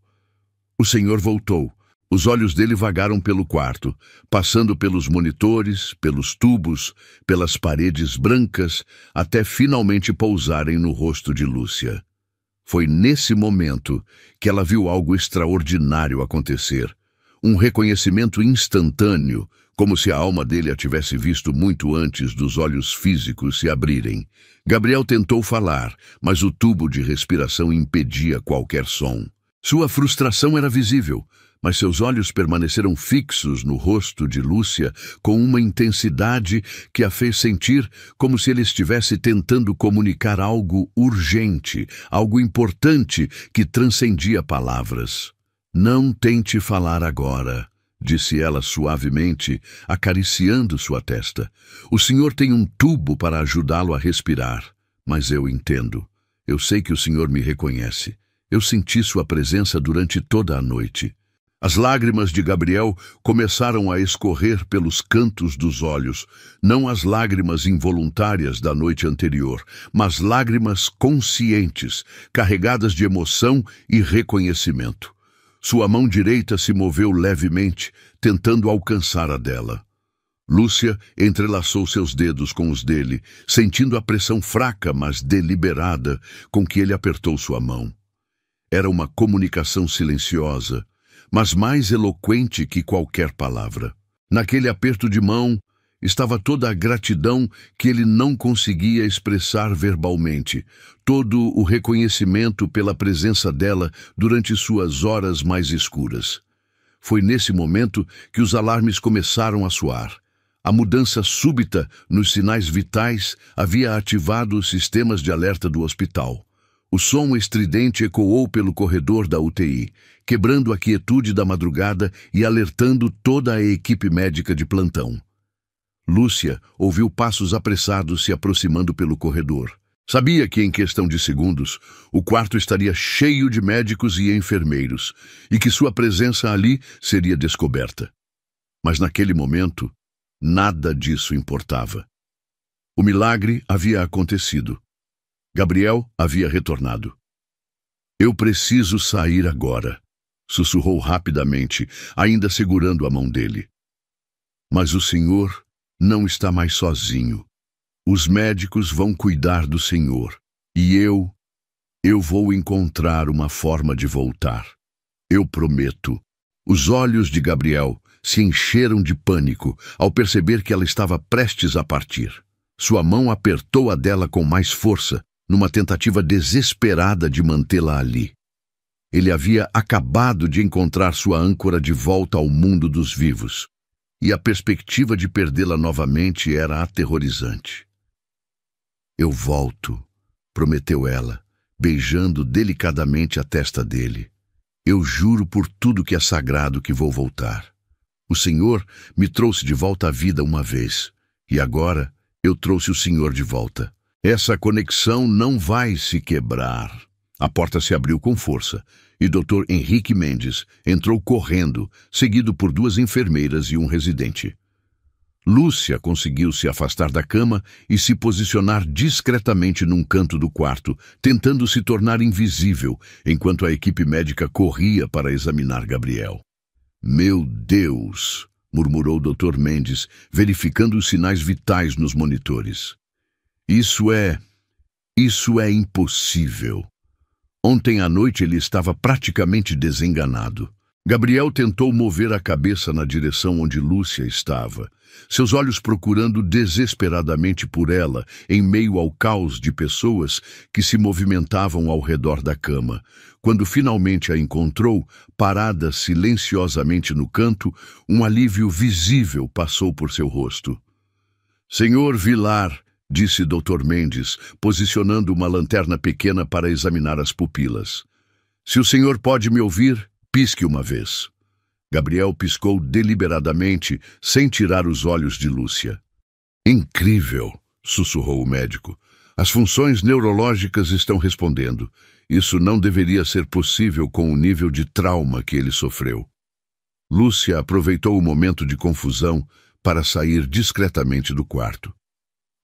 Speaker 1: O senhor voltou." Os olhos dele vagaram pelo quarto, passando pelos monitores, pelos tubos, pelas paredes brancas, até finalmente pousarem no rosto de Lúcia. Foi nesse momento que ela viu algo extraordinário acontecer. Um reconhecimento instantâneo, como se a alma dele a tivesse visto muito antes dos olhos físicos se abrirem. Gabriel tentou falar, mas o tubo de respiração impedia qualquer som. Sua frustração era visível, mas seus olhos permaneceram fixos no rosto de Lúcia com uma intensidade que a fez sentir como se ele estivesse tentando comunicar algo urgente, algo importante que transcendia palavras. "Não tente falar agora", disse ela suavemente, acariciando sua testa. "O senhor tem um tubo para ajudá-lo a respirar, mas eu entendo. Eu sei que o senhor me reconhece. Eu senti sua presença durante toda a noite." As lágrimas de Gabriel começaram a escorrer pelos cantos dos olhos, não as lágrimas involuntárias da noite anterior, mas lágrimas conscientes, carregadas de emoção e reconhecimento. Sua mão direita se moveu levemente, tentando alcançar a dela. Lúcia entrelaçou seus dedos com os dele, sentindo a pressão fraca, mas deliberada, com que ele apertou sua mão. Era uma comunicação silenciosa, mas mais eloquente que qualquer palavra. Naquele aperto de mão estava toda a gratidão que ele não conseguia expressar verbalmente, todo o reconhecimento pela presença dela durante suas horas mais escuras. Foi nesse momento que os alarmes começaram a soar. A mudança súbita nos sinais vitais havia ativado os sistemas de alerta do hospital. O som estridente ecoou pelo corredor da UTI, quebrando a quietude da madrugada e alertando toda a equipe médica de plantão. Lúcia ouviu passos apressados se aproximando pelo corredor. Sabia que, em questão de segundos, o quarto estaria cheio de médicos e enfermeiros, e que sua presença ali seria descoberta. Mas naquele momento, nada disso importava. O milagre havia acontecido. Gabriel havia retornado. "Eu preciso sair agora", sussurrou rapidamente, ainda segurando a mão dele. "Mas o senhor não está mais sozinho. Os médicos vão cuidar do senhor. E eu vou encontrar uma forma de voltar. Eu prometo." Os olhos de Gabriel se encheram de pânico ao perceber que ela estava prestes a partir. Sua mão apertou a dela com mais força, numa tentativa desesperada de mantê-la ali. Ele havia acabado de encontrar sua âncora de volta ao mundo dos vivos, e a perspectiva de perdê-la novamente era aterrorizante. "Eu volto", prometeu ela, beijando delicadamente a testa dele. "Eu juro por tudo que é sagrado que vou voltar. O Senhor me trouxe de volta à vida uma vez, e agora eu trouxe o Senhor de volta. Essa conexão não vai se quebrar." A porta se abriu com força e Dr. Henrique Mendes entrou correndo, seguido por 2 enfermeiras e um residente. Lúcia conseguiu se afastar da cama e se posicionar discretamente num canto do quarto, tentando se tornar invisível, enquanto a equipe médica corria para examinar Gabriel. "Meu Deus!" murmurou Dr. Mendes, verificando os sinais vitais nos monitores. Isso é impossível. Ontem à noite ele estava praticamente desenganado. Gabriel tentou mover a cabeça na direção onde Lúcia estava, seus olhos procurando desesperadamente por ela em meio ao caos de pessoas que se movimentavam ao redor da cama. Quando finalmente a encontrou, parada silenciosamente no canto, um alívio visível passou por seu rosto. "Senhor Vilar", disse Dr. Mendes, posicionando uma lanterna pequena para examinar as pupilas. "Se o senhor pode me ouvir, pisque uma vez." Gabriel piscou deliberadamente, sem tirar os olhos de Lúcia. "Incrível", sussurrou o médico. "As funções neurológicas estão respondendo. Isso não deveria ser possível com o nível de trauma que ele sofreu." Lúcia aproveitou o momento de confusão para sair discretamente do quarto.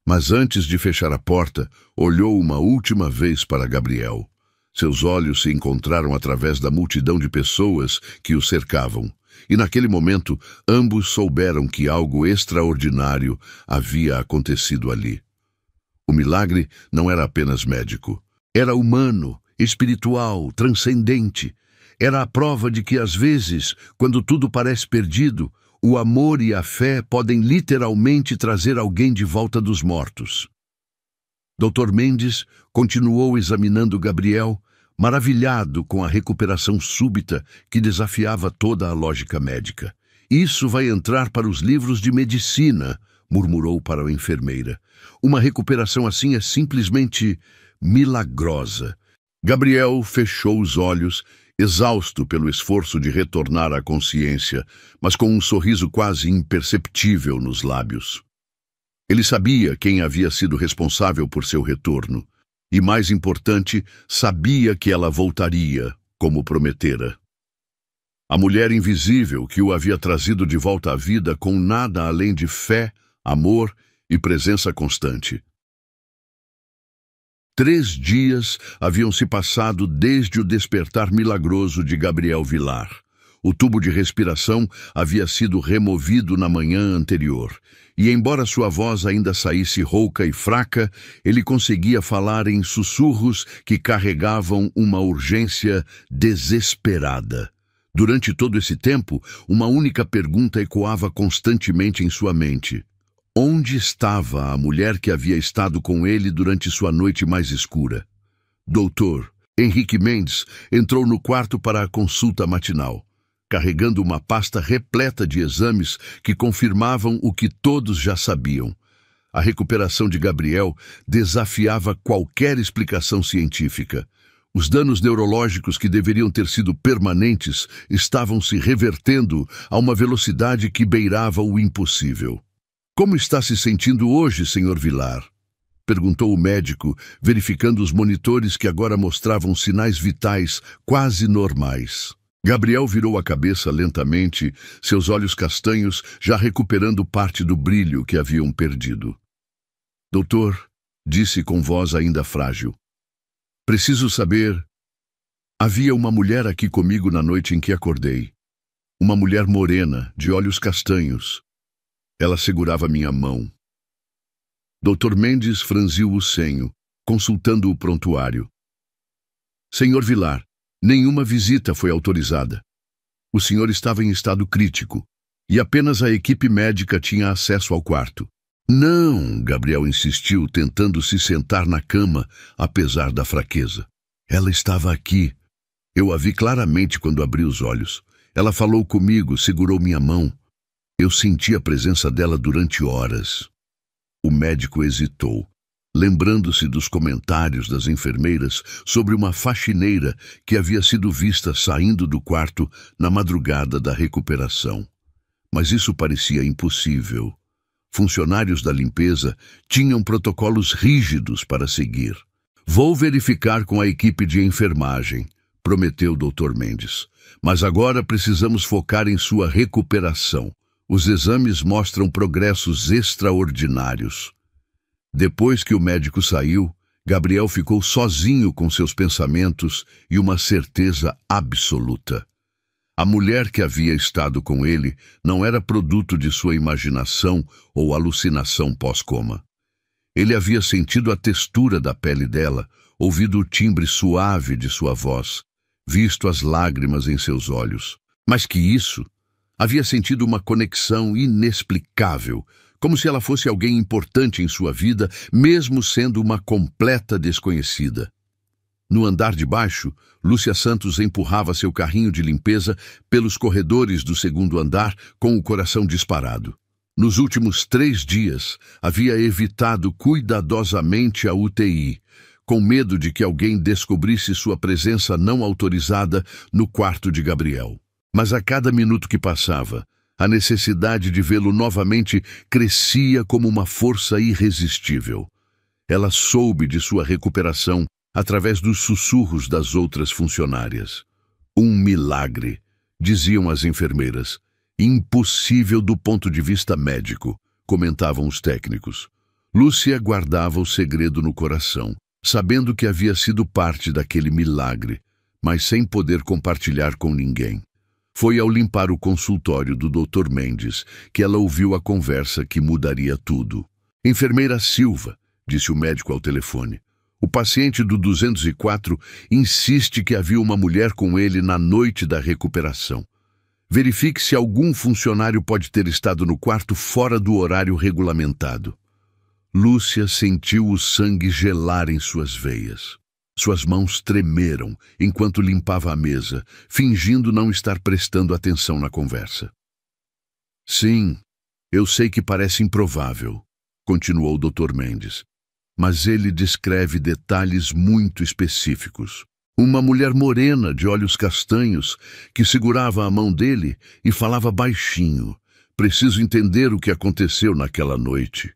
Speaker 1: Mas antes de fechar a porta, olhou uma última vez para Gabriel. Seus olhos se encontraram através da multidão de pessoas que o cercavam, e naquele momento ambos souberam que algo extraordinário havia acontecido ali. O milagre não era apenas médico. Era humano, espiritual, transcendente. Era a prova de que, às vezes, quando tudo parece perdido, o amor e a fé podem literalmente trazer alguém de volta dos mortos. Dr. Mendes continuou examinando Gabriel, maravilhado com a recuperação súbita que desafiava toda a lógica médica. "Isso vai entrar para os livros de medicina", murmurou para a enfermeira. "Uma recuperação assim é simplesmente milagrosa." Gabriel fechou os olhos, exausto pelo esforço de retornar à consciência, mas com um sorriso quase imperceptível nos lábios. Ele sabia quem havia sido responsável por seu retorno, e, mais importante, sabia que ela voltaria, como prometera. A mulher invisível que o havia trazido de volta à vida com nada além de fé, amor e presença constante. 3 dias haviam se passado desde o despertar milagroso de Gabriel Vilar. O tubo de respiração havia sido removido na manhã anterior, e embora sua voz ainda saísse rouca e fraca, ele conseguia falar em sussurros que carregavam uma urgência desesperada. Durante todo esse tempo, uma única pergunta ecoava constantemente em sua mente. Onde estava a mulher que havia estado com ele durante sua noite mais escura? Doutor Henrique Mendes entrou no quarto para a consulta matinal, carregando uma pasta repleta de exames que confirmavam o que todos já sabiam. A recuperação de Gabriel desafiava qualquer explicação científica. Os danos neurológicos que deveriam ter sido permanentes estavam se revertendo a uma velocidade que beirava o impossível. Como está se sentindo hoje, Sr. Vilar? Perguntou o médico, verificando os monitores que agora mostravam sinais vitais quase normais. Gabriel virou a cabeça lentamente, seus olhos castanhos já recuperando parte do brilho que haviam perdido. Doutor, disse com voz ainda frágil, preciso saber. Havia uma mulher aqui comigo na noite em que acordei. Uma mulher morena, de olhos castanhos. Ela segurava minha mão. Dr. Mendes franziu o senho, consultando o prontuário. Senhor Vilar, nenhuma visita foi autorizada. O senhor estava em estado crítico, e apenas a equipe médica tinha acesso ao quarto. Não, Gabriel insistiu, tentando se sentar na cama, apesar da fraqueza. Ela estava aqui. Eu a vi claramente quando abri os olhos. Ela falou comigo, segurou minha mão. Eu senti a presença dela durante horas. O médico hesitou, lembrando-se dos comentários das enfermeiras sobre uma faxineira que havia sido vista saindo do quarto na madrugada da recuperação. Mas isso parecia impossível. Funcionários da limpeza tinham protocolos rígidos para seguir. Vou verificar com a equipe de enfermagem, prometeu o Dr. Mendes. Mas agora precisamos focar em sua recuperação. Os exames mostram progressos extraordinários. Depois que o médico saiu, Gabriel ficou sozinho com seus pensamentos e uma certeza absoluta. A mulher que havia estado com ele não era produto de sua imaginação ou alucinação pós-coma. Ele havia sentido a textura da pele dela, ouvido o timbre suave de sua voz, visto as lágrimas em seus olhos. Mais que isso, havia sentido uma conexão inexplicável, como se ela fosse alguém importante em sua vida, mesmo sendo uma completa desconhecida. No andar de baixo, Lúcia Santos empurrava seu carrinho de limpeza pelos corredores do 2º andar com o coração disparado. Nos últimos 3 dias, havia evitado cuidadosamente a UTI, com medo de que alguém descobrisse sua presença não autorizada no quarto de Gabriel. Mas a cada minuto que passava, a necessidade de vê-lo novamente crescia como uma força irresistível. Ela soube de sua recuperação através dos sussurros das outras funcionárias. Um milagre, diziam as enfermeiras. Impossível do ponto de vista médico, comentavam os técnicos. Lúcia guardava o segredo no coração, sabendo que havia sido parte daquele milagre, mas sem poder compartilhar com ninguém. Foi ao limpar o consultório do Dr. Mendes que ela ouviu a conversa que mudaria tudo. Enfermeira Silva, disse o médico ao telefone. O paciente do 204 insiste que havia uma mulher com ele na noite da recuperação. Verifique se algum funcionário pode ter estado no quarto fora do horário regulamentado. Lúcia sentiu o sangue gelar em suas veias. Suas mãos tremeram enquanto limpava a mesa, fingindo não estar prestando atenção na conversa. Sim, eu sei que parece improvável, continuou o Dr. Mendes, mas ele descreve detalhes muito específicos. Uma mulher morena de olhos castanhos que segurava a mão dele e falava baixinho. Preciso entender o que aconteceu naquela noite.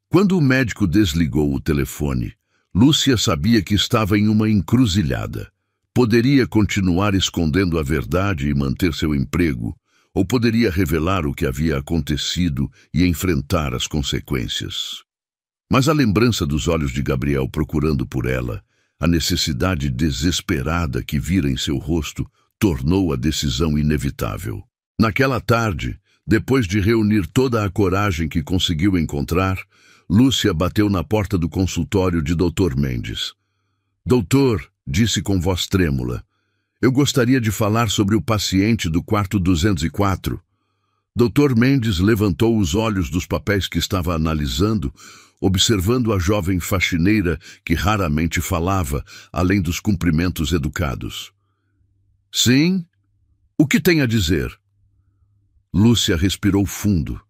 Speaker 1: Quando o médico desligou o telefone, Lúcia sabia que estava em uma encruzilhada. Poderia continuar escondendo a verdade e manter seu emprego, ou poderia revelar o que havia acontecido e enfrentar as consequências. Mas a lembrança dos olhos de Gabriel procurando por ela, a necessidade desesperada que vira em seu rosto, tornou a decisão inevitável. Naquela tarde, depois de reunir toda a coragem que conseguiu encontrar, Lúcia bateu na porta do consultório de Dr. Mendes. Doutor, disse com voz trêmula, eu gostaria de falar sobre o paciente do quarto 204. Dr. Mendes levantou os olhos dos papéis que estava analisando, observando a jovem faxineira que raramente falava, além dos cumprimentos educados. Sim? O que tem a dizer? Lúcia respirou fundo,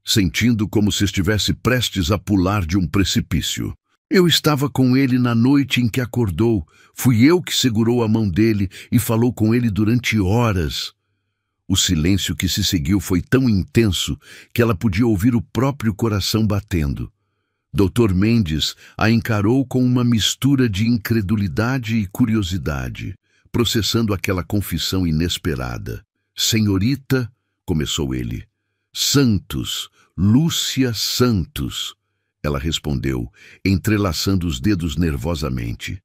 Speaker 1: sentindo como se estivesse prestes a pular de um precipício. Eu estava com ele na noite em que acordou. Fui eu que segurou a mão dele e falou com ele durante horas. O silêncio que se seguiu foi tão intenso que ela podia ouvir o próprio coração batendo. Dr. Mendes a encarou com uma mistura de incredulidade e curiosidade, processando aquela confissão inesperada. Senhorita, começou ele. Santos, Lúcia Santos. Ela respondeu, entrelaçando os dedos nervosamente.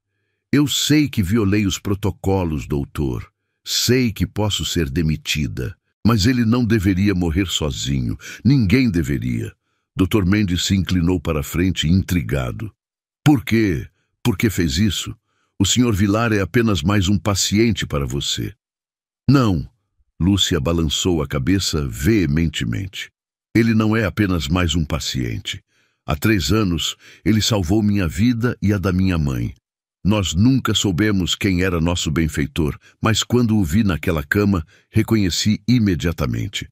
Speaker 1: Eu sei que violei os protocolos, doutor. Sei que posso ser demitida. Mas ele não deveria morrer sozinho. Ninguém deveria. Dr. Mendes se inclinou para a frente, intrigado. Por quê? Por que fez isso? O Sr. Vilar é apenas mais um paciente para você. Não. Lúcia balançou a cabeça veementemente. Ele não é apenas mais um paciente. Há 3 anos, ele salvou minha vida e a da minha mãe. Nós nunca soubemos quem era nosso benfeitor, mas quando o vi naquela cama, reconheci imediatamente.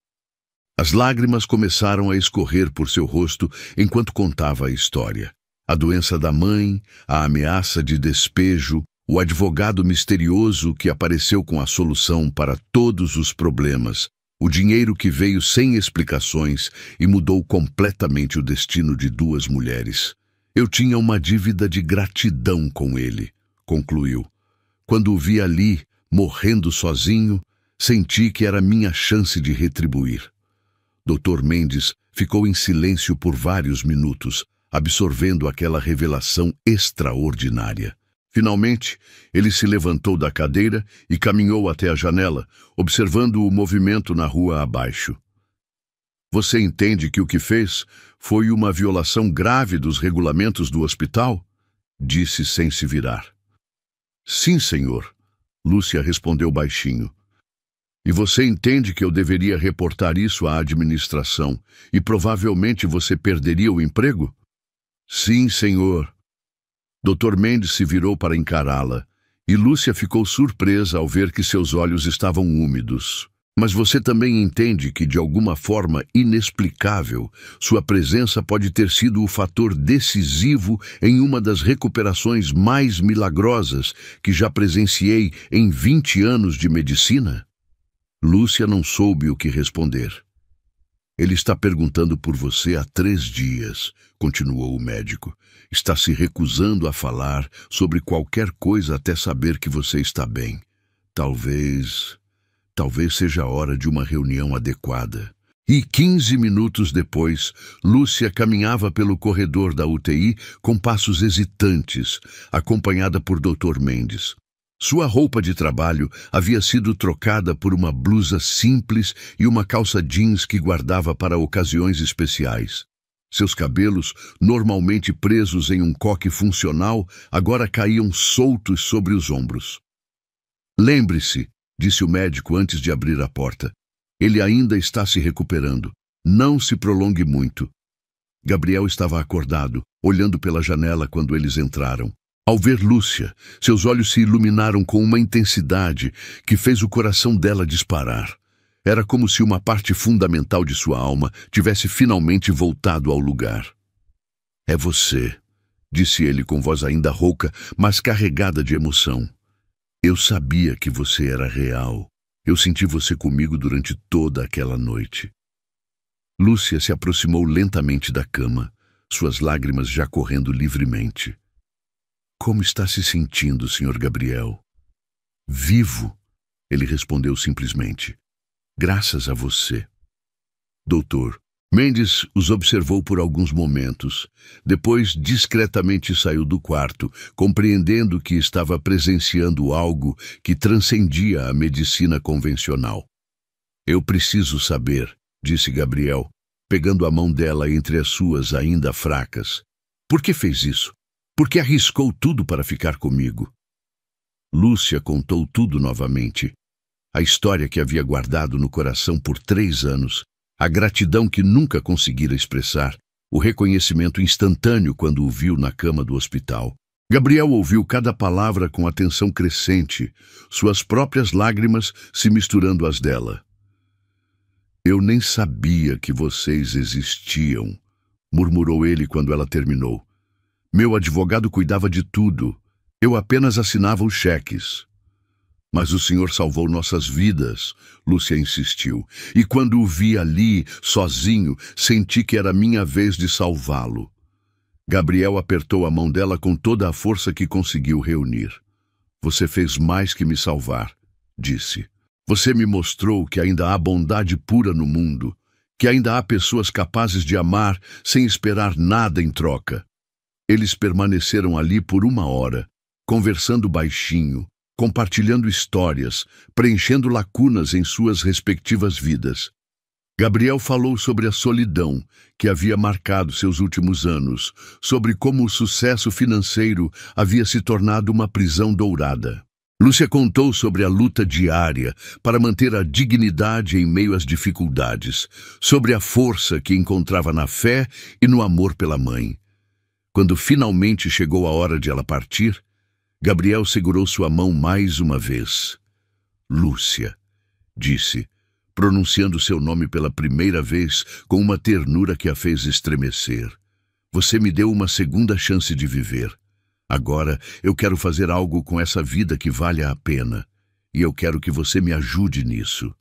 Speaker 1: As lágrimas começaram a escorrer por seu rosto enquanto contava a história. A doença da mãe, a ameaça de despejo, o advogado misterioso que apareceu com a solução para todos os problemas, o dinheiro que veio sem explicações e mudou completamente o destino de 2 mulheres. Eu tinha uma dívida de gratidão com ele, concluiu. Quando o vi ali, morrendo sozinho, senti que era minha chance de retribuir. Dr. Mendes ficou em silêncio por vários minutos, absorvendo aquela revelação extraordinária. Finalmente, ele se levantou da cadeira e caminhou até a janela, observando o movimento na rua abaixo. Você entende que o que fez foi uma violação grave dos regulamentos do hospital? Disse sem se virar. Sim, senhor, Lúcia respondeu baixinho. E você entende que eu deveria reportar isso à administração e provavelmente você perderia o emprego? Sim, senhor. Dr. Mendes se virou para encará-la, e Lúcia ficou surpresa ao ver que seus olhos estavam úmidos. Mas você também entende que, de alguma forma inexplicável, sua presença pode ter sido o fator decisivo em uma das recuperações mais milagrosas que já presenciei em 20 anos de medicina? Lúcia não soube o que responder. Ele está perguntando por você há 3 dias, continuou o médico. Está se recusando a falar sobre qualquer coisa até saber que você está bem. Talvez seja a hora de uma reunião adequada. E 15 minutos depois, Lúcia caminhava pelo corredor da UTI com passos hesitantes, acompanhada por Dr. Mendes. Sua roupa de trabalho havia sido trocada por uma blusa simples e uma calça jeans que guardava para ocasiões especiais. Seus cabelos, normalmente presos em um coque funcional, agora caíam soltos sobre os ombros. Lembre-se, disse o médico antes de abrir a porta. Ele ainda está se recuperando. Não se prolongue muito. Gabriel estava acordado, olhando pela janela quando eles entraram. Ao ver Lúcia, seus olhos se iluminaram com uma intensidade que fez o coração dela disparar. Era como se uma parte fundamental de sua alma tivesse finalmente voltado ao lugar. É você, disse ele com voz ainda rouca, mas carregada de emoção. Eu sabia que você era real. Eu senti você comigo durante toda aquela noite. Lúcia se aproximou lentamente da cama, suas lágrimas já correndo livremente. Como está se sentindo, Sr. Gabriel? Vivo, ele respondeu simplesmente. Graças a você. Doutor. Mendes os observou por alguns momentos. Depois, discretamente saiu do quarto, compreendendo que estava presenciando algo que transcendia a medicina convencional. Eu preciso saber, disse Gabriel, pegando a mão dela entre as suas ainda fracas. Por que fez isso? Por que arriscou tudo para ficar comigo? Lúcia contou tudo novamente. A história que havia guardado no coração por 3 anos, a gratidão que nunca conseguira expressar, o reconhecimento instantâneo quando o viu na cama do hospital. Gabriel ouviu cada palavra com atenção crescente, suas próprias lágrimas se misturando às dela. Eu nem sabia que vocês existiam, murmurou ele quando ela terminou. Meu advogado cuidava de tudo. Eu apenas assinava os cheques. Mas o senhor salvou nossas vidas, Lúcia insistiu. E quando o vi ali, sozinho, senti que era minha vez de salvá-lo. Gabriel apertou a mão dela com toda a força que conseguiu reunir. Você fez mais que me salvar, disse. Você me mostrou que ainda há bondade pura no mundo, que ainda há pessoas capazes de amar sem esperar nada em troca. Eles permaneceram ali por 1 hora, conversando baixinho, compartilhando histórias, preenchendo lacunas em suas respectivas vidas. Gabriel falou sobre a solidão que havia marcado seus últimos anos, sobre como o sucesso financeiro havia se tornado uma prisão dourada. Lúcia contou sobre a luta diária para manter a dignidade em meio às dificuldades, sobre a força que encontrava na fé e no amor pela mãe. Quando finalmente chegou a hora de ela partir, Gabriel segurou sua mão mais uma vez. Lúcia, disse, pronunciando seu nome pela primeira vez com uma ternura que a fez estremecer. Você me deu uma segunda chance de viver. Agora eu quero fazer algo com essa vida que valha a pena. E eu quero que você me ajude nisso.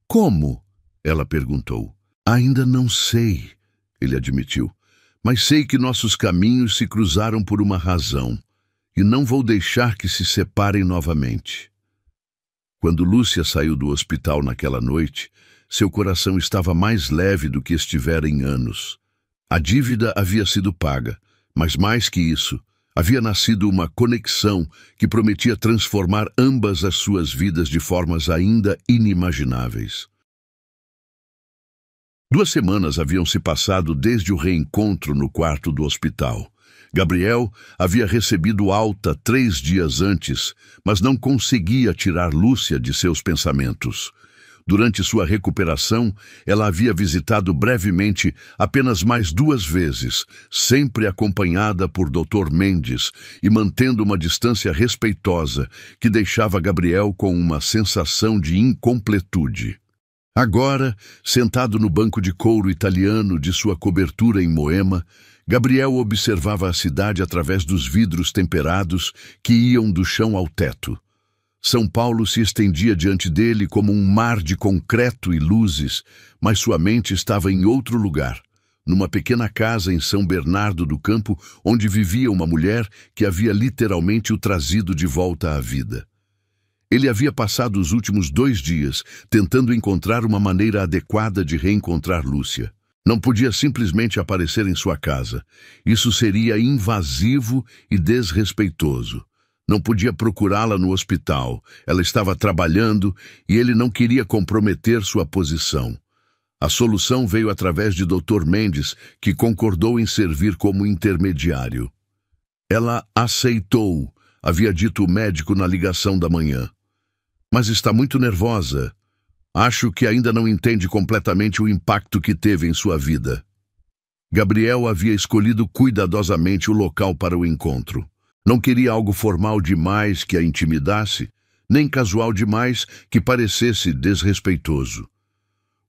Speaker 1: Como? Ela perguntou. Ainda não sei, ele admitiu. Mas sei que nossos caminhos se cruzaram por uma razão. E não vou deixar que se separem novamente. Quando Lúcia saiu do hospital naquela noite, seu coração estava mais leve do que estivera em anos. A dívida havia sido paga, mas mais que isso, havia nascido uma conexão que prometia transformar ambas as suas vidas de formas ainda inimagináveis. 2 semanas haviam se passado desde o reencontro no quarto do hospital. Gabriel havia recebido alta 3 dias antes, mas não conseguia tirar Lúcia de seus pensamentos. Durante sua recuperação, ela havia visitado brevemente apenas mais 2 vezes, sempre acompanhada por Dr. Mendes e mantendo uma distância respeitosa que deixava Gabriel com uma sensação de incompletude. Agora, sentado no banco de couro italiano de sua cobertura em Moema, Gabriel observava a cidade através dos vidros temperados que iam do chão ao teto. São Paulo se estendia diante dele como um mar de concreto e luzes, mas sua mente estava em outro lugar, numa pequena casa em São Bernardo do Campo, onde vivia uma mulher que havia literalmente o trazido de volta à vida. Ele havia passado os últimos 2 dias tentando encontrar uma maneira adequada de reencontrar Lúcia. Não podia simplesmente aparecer em sua casa. Isso seria invasivo e desrespeitoso. Não podia procurá-la no hospital. Ela estava trabalhando e ele não queria comprometer sua posição. A solução veio através de Dr. Mendes, que concordou em servir como intermediário. Ela aceitou, havia dito o médico na ligação da manhã. Mas está muito nervosa. Acho que ainda não entende completamente o impacto que teve em sua vida. Gabriel havia escolhido cuidadosamente o local para o encontro. Não queria algo formal demais que a intimidasse, nem casual demais que parecesse desrespeitoso.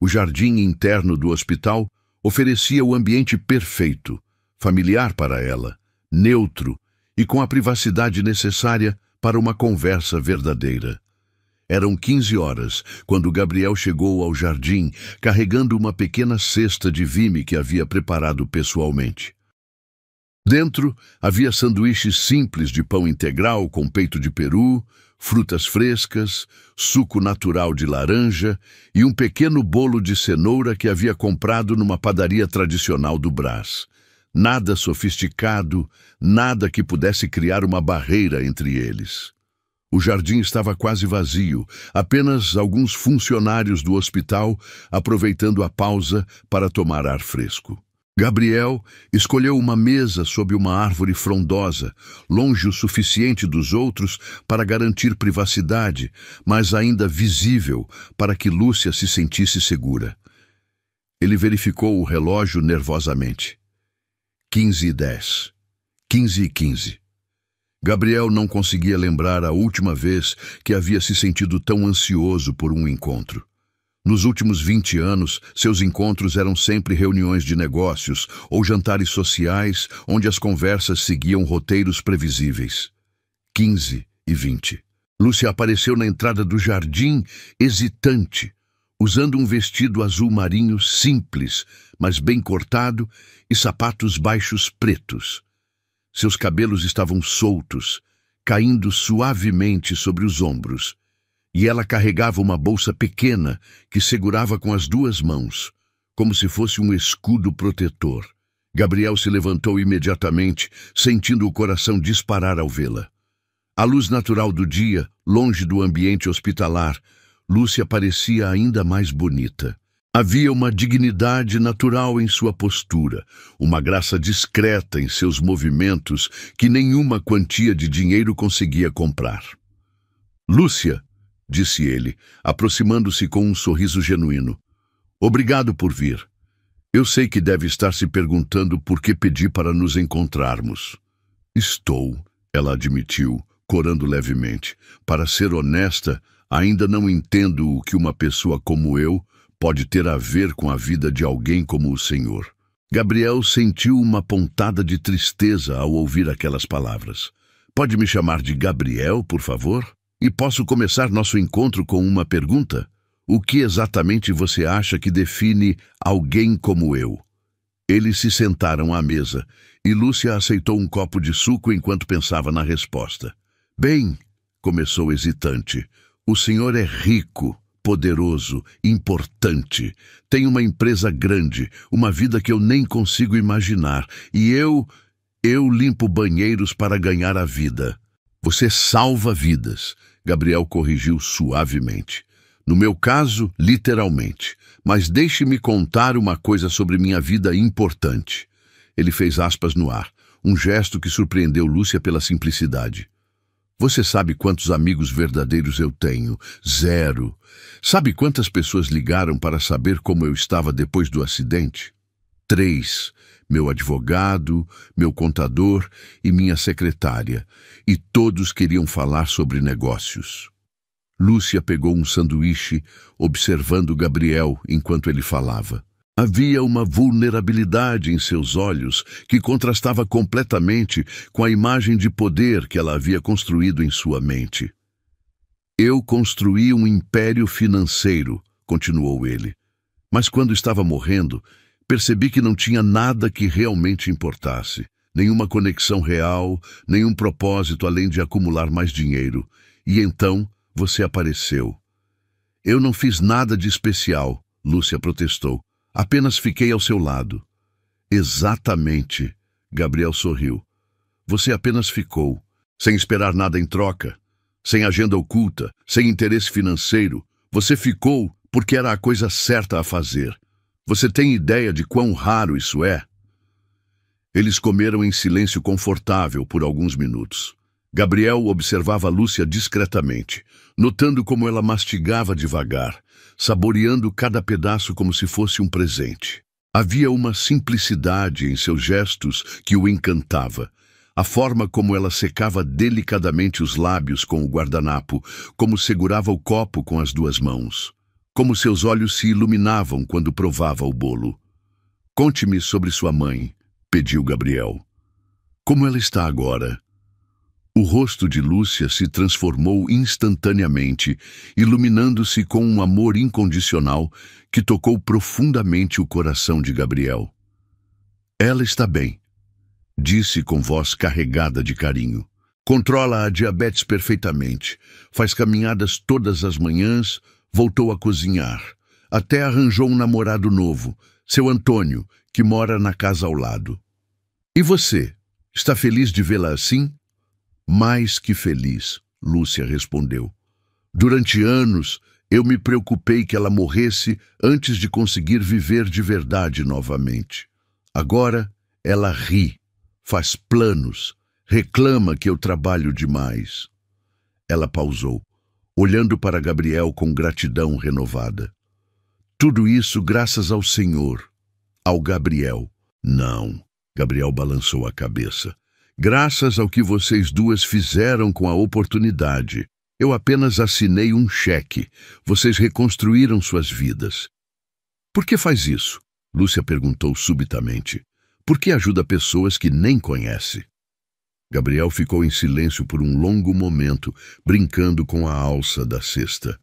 Speaker 1: O jardim interno do hospital oferecia o ambiente perfeito, familiar para ela, neutro e com a privacidade necessária para uma conversa verdadeira. Eram 15 horas quando Gabriel chegou ao jardim carregando uma pequena cesta de vime que havia preparado pessoalmente. Dentro havia sanduíches simples de pão integral com peito de peru, frutas frescas, suco natural de laranja e um pequeno bolo de cenoura que havia comprado numa padaria tradicional do Brás. Nada sofisticado, nada que pudesse criar uma barreira entre eles. O jardim estava quase vazio, apenas alguns funcionários do hospital aproveitando a pausa para tomar ar fresco. Gabriel escolheu uma mesa sob uma árvore frondosa, longe o suficiente dos outros para garantir privacidade, mas ainda visível para que Lúcia se sentisse segura. Ele verificou o relógio nervosamente. 15h10. 15h15. Gabriel não conseguia lembrar a última vez que havia se sentido tão ansioso por um encontro. Nos últimos 20 anos, seus encontros eram sempre reuniões de negócios ou jantares sociais onde as conversas seguiam roteiros previsíveis. 15h20. Lúcia apareceu na entrada do jardim, hesitante, usando um vestido azul marinho simples, mas bem cortado, e sapatos baixos pretos. Seus cabelos estavam soltos, caindo suavemente sobre os ombros, e ela carregava uma bolsa pequena que segurava com as duas mãos, como se fosse um escudo protetor. Gabriel se levantou imediatamente, sentindo o coração disparar ao vê-la. À luz natural do dia, longe do ambiente hospitalar, Lúcia parecia ainda mais bonita. Havia uma dignidade natural em sua postura, uma graça discreta em seus movimentos que nenhuma quantia de dinheiro conseguia comprar. "Lúcia", disse ele, aproximando-se com um sorriso genuíno. "Obrigado por vir. Eu sei que deve estar se perguntando por que pedi para nos encontrarmos." "Estou", ela admitiu, corando levemente. "Para ser honesta, ainda não entendo o que uma pessoa como eu pode ter a ver com a vida de alguém como o senhor." Gabriel sentiu uma pontada de tristeza ao ouvir aquelas palavras. "Pode me chamar de Gabriel, por favor? E posso começar nosso encontro com uma pergunta? O que exatamente você acha que define alguém como eu?" Eles se sentaram à mesa e Lúcia aceitou um copo de suco enquanto pensava na resposta. "Bem", começou hesitante, "o senhor é rico, poderoso, importante. Tem uma empresa grande, uma vida que eu nem consigo imaginar. E eu limpo banheiros para ganhar a vida." "Você salva vidas", Gabriel corrigiu suavemente. "No meu caso, literalmente. Mas deixe-me contar uma coisa sobre minha vida importante." Ele fez aspas no ar, um gesto que surpreendeu Lúcia pela simplicidade. "Você sabe quantos amigos verdadeiros eu tenho? 0. Sabe quantas pessoas ligaram para saber como eu estava depois do acidente? 3. Meu advogado, meu contador e minha secretária. E todos queriam falar sobre negócios." Lúcia pegou um sanduíche, observando Gabriel enquanto ele falava. Havia uma vulnerabilidade em seus olhos que contrastava completamente com a imagem de poder que ela havia construído em sua mente. "Eu construí um império financeiro", continuou ele. "Mas quando estava morrendo, percebi que não tinha nada que realmente importasse. Nenhuma conexão real, nenhum propósito além de acumular mais dinheiro. E então você apareceu." "Eu não fiz nada de especial", Lúcia protestou. "Apenas fiquei ao seu lado." "Exatamente", Gabriel sorriu. "Você apenas ficou, sem esperar nada em troca, sem agenda oculta, sem interesse financeiro. Você ficou porque era a coisa certa a fazer. Você tem ideia de quão raro isso é?" Eles comeram em silêncio confortável por alguns minutos. Gabriel observava Lúcia discretamente, notando como ela mastigava devagar, saboreando cada pedaço como se fosse um presente. Havia uma simplicidade em seus gestos que o encantava. A forma como ela secava delicadamente os lábios com o guardanapo, como segurava o copo com as duas mãos, como seus olhos se iluminavam quando provava o bolo. "Conte-me sobre sua mãe", pediu Gabriel. "Como ela está agora?" O rosto de Lúcia se transformou instantaneamente, iluminando-se com um amor incondicional que tocou profundamente o coração de Gabriel. "Ela está bem", disse com voz carregada de carinho. Controla a diabetes perfeitamente. Faz caminhadas todas as manhãs, voltou a cozinhar. Até arranjou um namorado novo, seu Antônio, que mora na casa ao lado. E você? Está feliz de vê-la assim? Mais que feliz, Lúcia respondeu. Durante anos, eu me preocupei que ela morresse antes de conseguir viver de verdade novamente. Agora, ela ri, faz planos, reclama que eu trabalho demais. Ela pausou, olhando para Gabriel com gratidão renovada. Tudo isso graças ao Senhor, ao Gabriel. Não, Gabriel balançou a cabeça. Graças ao que vocês duas fizeram com a oportunidade. Eu apenas assinei um cheque. Vocês reconstruíram suas vidas. Por que faz isso? Lúcia perguntou subitamente. Por que ajuda pessoas que nem conhece? Gabriel ficou em silêncio por um longo momento, brincando com a alça da cesta.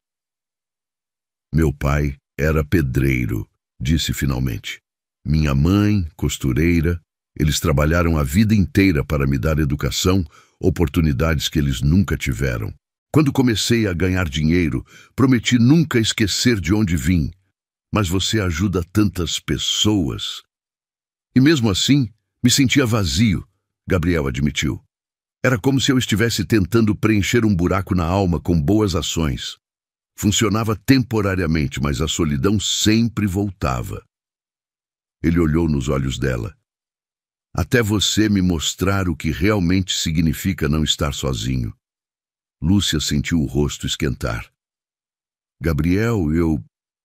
Speaker 1: Meu pai era pedreiro, disse finalmente. Minha mãe, costureira. Eles trabalharam a vida inteira para me dar educação, oportunidades que eles nunca tiveram. Quando comecei a ganhar dinheiro, prometi nunca esquecer de onde vim. Mas você ajuda tantas pessoas. E mesmo assim, me sentia vazio, Gabriel admitiu. Era como se eu estivesse tentando preencher um buraco na alma com boas ações. Funcionava temporariamente, mas a solidão sempre voltava. Ele olhou nos olhos dela. Até você me mostrar o que realmente significa não estar sozinho. Lúcia sentiu o rosto esquentar. Gabriel,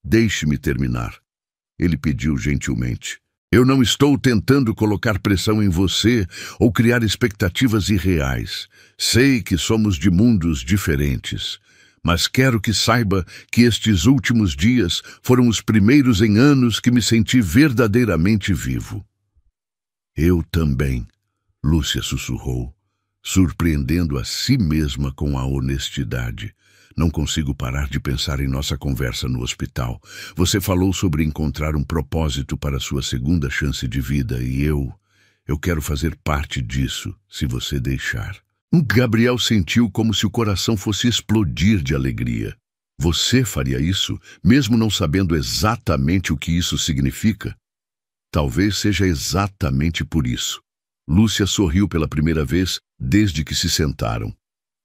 Speaker 1: Deixe-me terminar. Ele pediu gentilmente. Eu não estou tentando colocar pressão em você ou criar expectativas irreais. Sei que somos de mundos diferentes, mas quero que saiba que estes últimos dias foram os primeiros em anos que me senti verdadeiramente vivo. Eu também, Lúcia sussurrou, surpreendendo a si mesma com a honestidade. Não consigo parar de pensar em nossa conversa no hospital. Você falou sobre encontrar um propósito para sua segunda chance de vida e eu quero fazer parte disso, se você deixar. Gabriel sentiu como se o coração fosse explodir de alegria. Você faria isso, mesmo não sabendo exatamente o que isso significa? Talvez seja exatamente por isso. Lúcia sorriu pela primeira vez desde que se sentaram.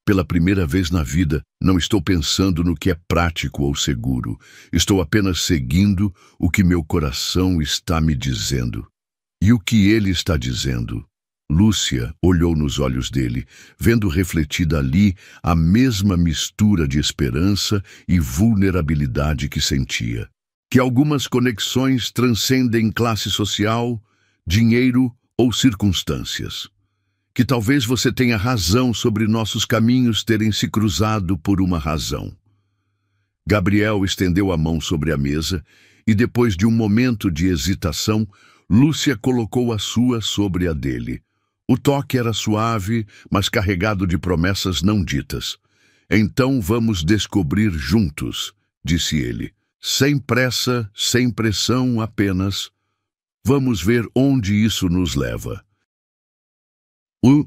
Speaker 1: Pela primeira vez na vida, não estou pensando no que é prático ou seguro. Estou apenas seguindo o que meu coração está me dizendo. E o que ele está dizendo? Lúcia olhou nos olhos dele, vendo refletida ali a mesma mistura de esperança e vulnerabilidade que sentia. Que algumas conexões transcendem classe social, dinheiro ou circunstâncias. Que talvez você tenha razão sobre nossos caminhos terem se cruzado por uma razão. Gabriel estendeu a mão sobre a mesa e, depois de um momento de hesitação, Lúcia colocou a sua sobre a dele. O toque era suave, mas carregado de promessas não ditas. Então vamos descobrir juntos, disse ele. Sem pressa, sem pressão apenas. Vamos ver onde isso nos leva.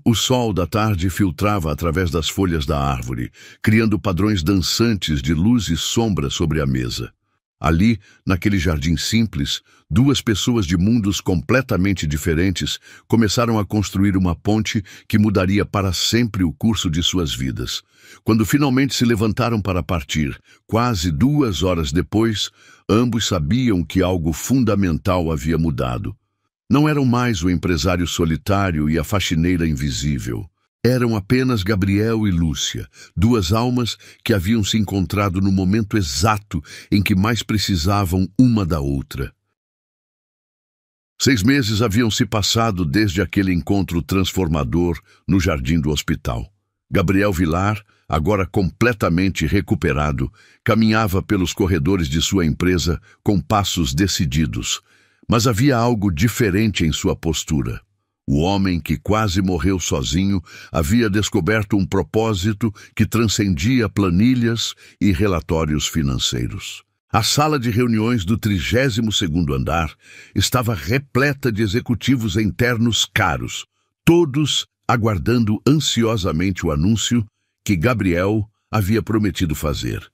Speaker 1: O sol da tarde filtrava através das folhas da árvore, criando padrões dançantes de luz e sombra sobre a mesa. Ali, naquele jardim simples, duas pessoas de mundos completamente diferentes começaram a construir uma ponte que mudaria para sempre o curso de suas vidas. Quando finalmente se levantaram para partir, quase 2 horas depois, ambos sabiam que algo fundamental havia mudado. Não eram mais o empresário solitário e a faxineira invisível. Eram apenas Gabriel e Lúcia, duas almas que haviam se encontrado no momento exato em que mais precisavam uma da outra. 6 meses haviam se passado desde aquele encontro transformador no jardim do hospital. Gabriel Vilar, agora completamente recuperado, caminhava pelos corredores de sua empresa com passos decididos. Mas havia algo diferente em sua postura. O homem que quase morreu sozinho havia descoberto um propósito que transcendia planilhas e relatórios financeiros. A sala de reuniões do 32º andar estava repleta de executivos internos caros, todos aguardando ansiosamente o anúncio que Gabriel havia prometido fazer.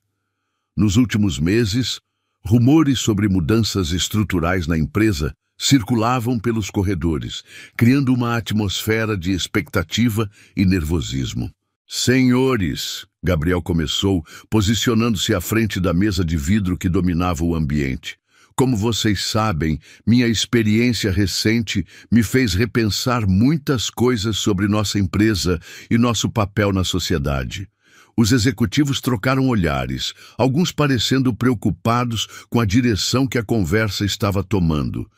Speaker 1: Nos últimos meses, rumores sobre mudanças estruturais na empresa circulavam pelos corredores, criando uma atmosfera de expectativa e nervosismo. Senhores, Gabriel começou, posicionando-se à frente da mesa de vidro que dominava o ambiente. Como vocês sabem, minha experiência recente me fez repensar muitas coisas sobre nossa empresa e nosso papel na sociedade. Os executivos trocaram olhares, alguns parecendo preocupados com a direção que a conversa estava tomando.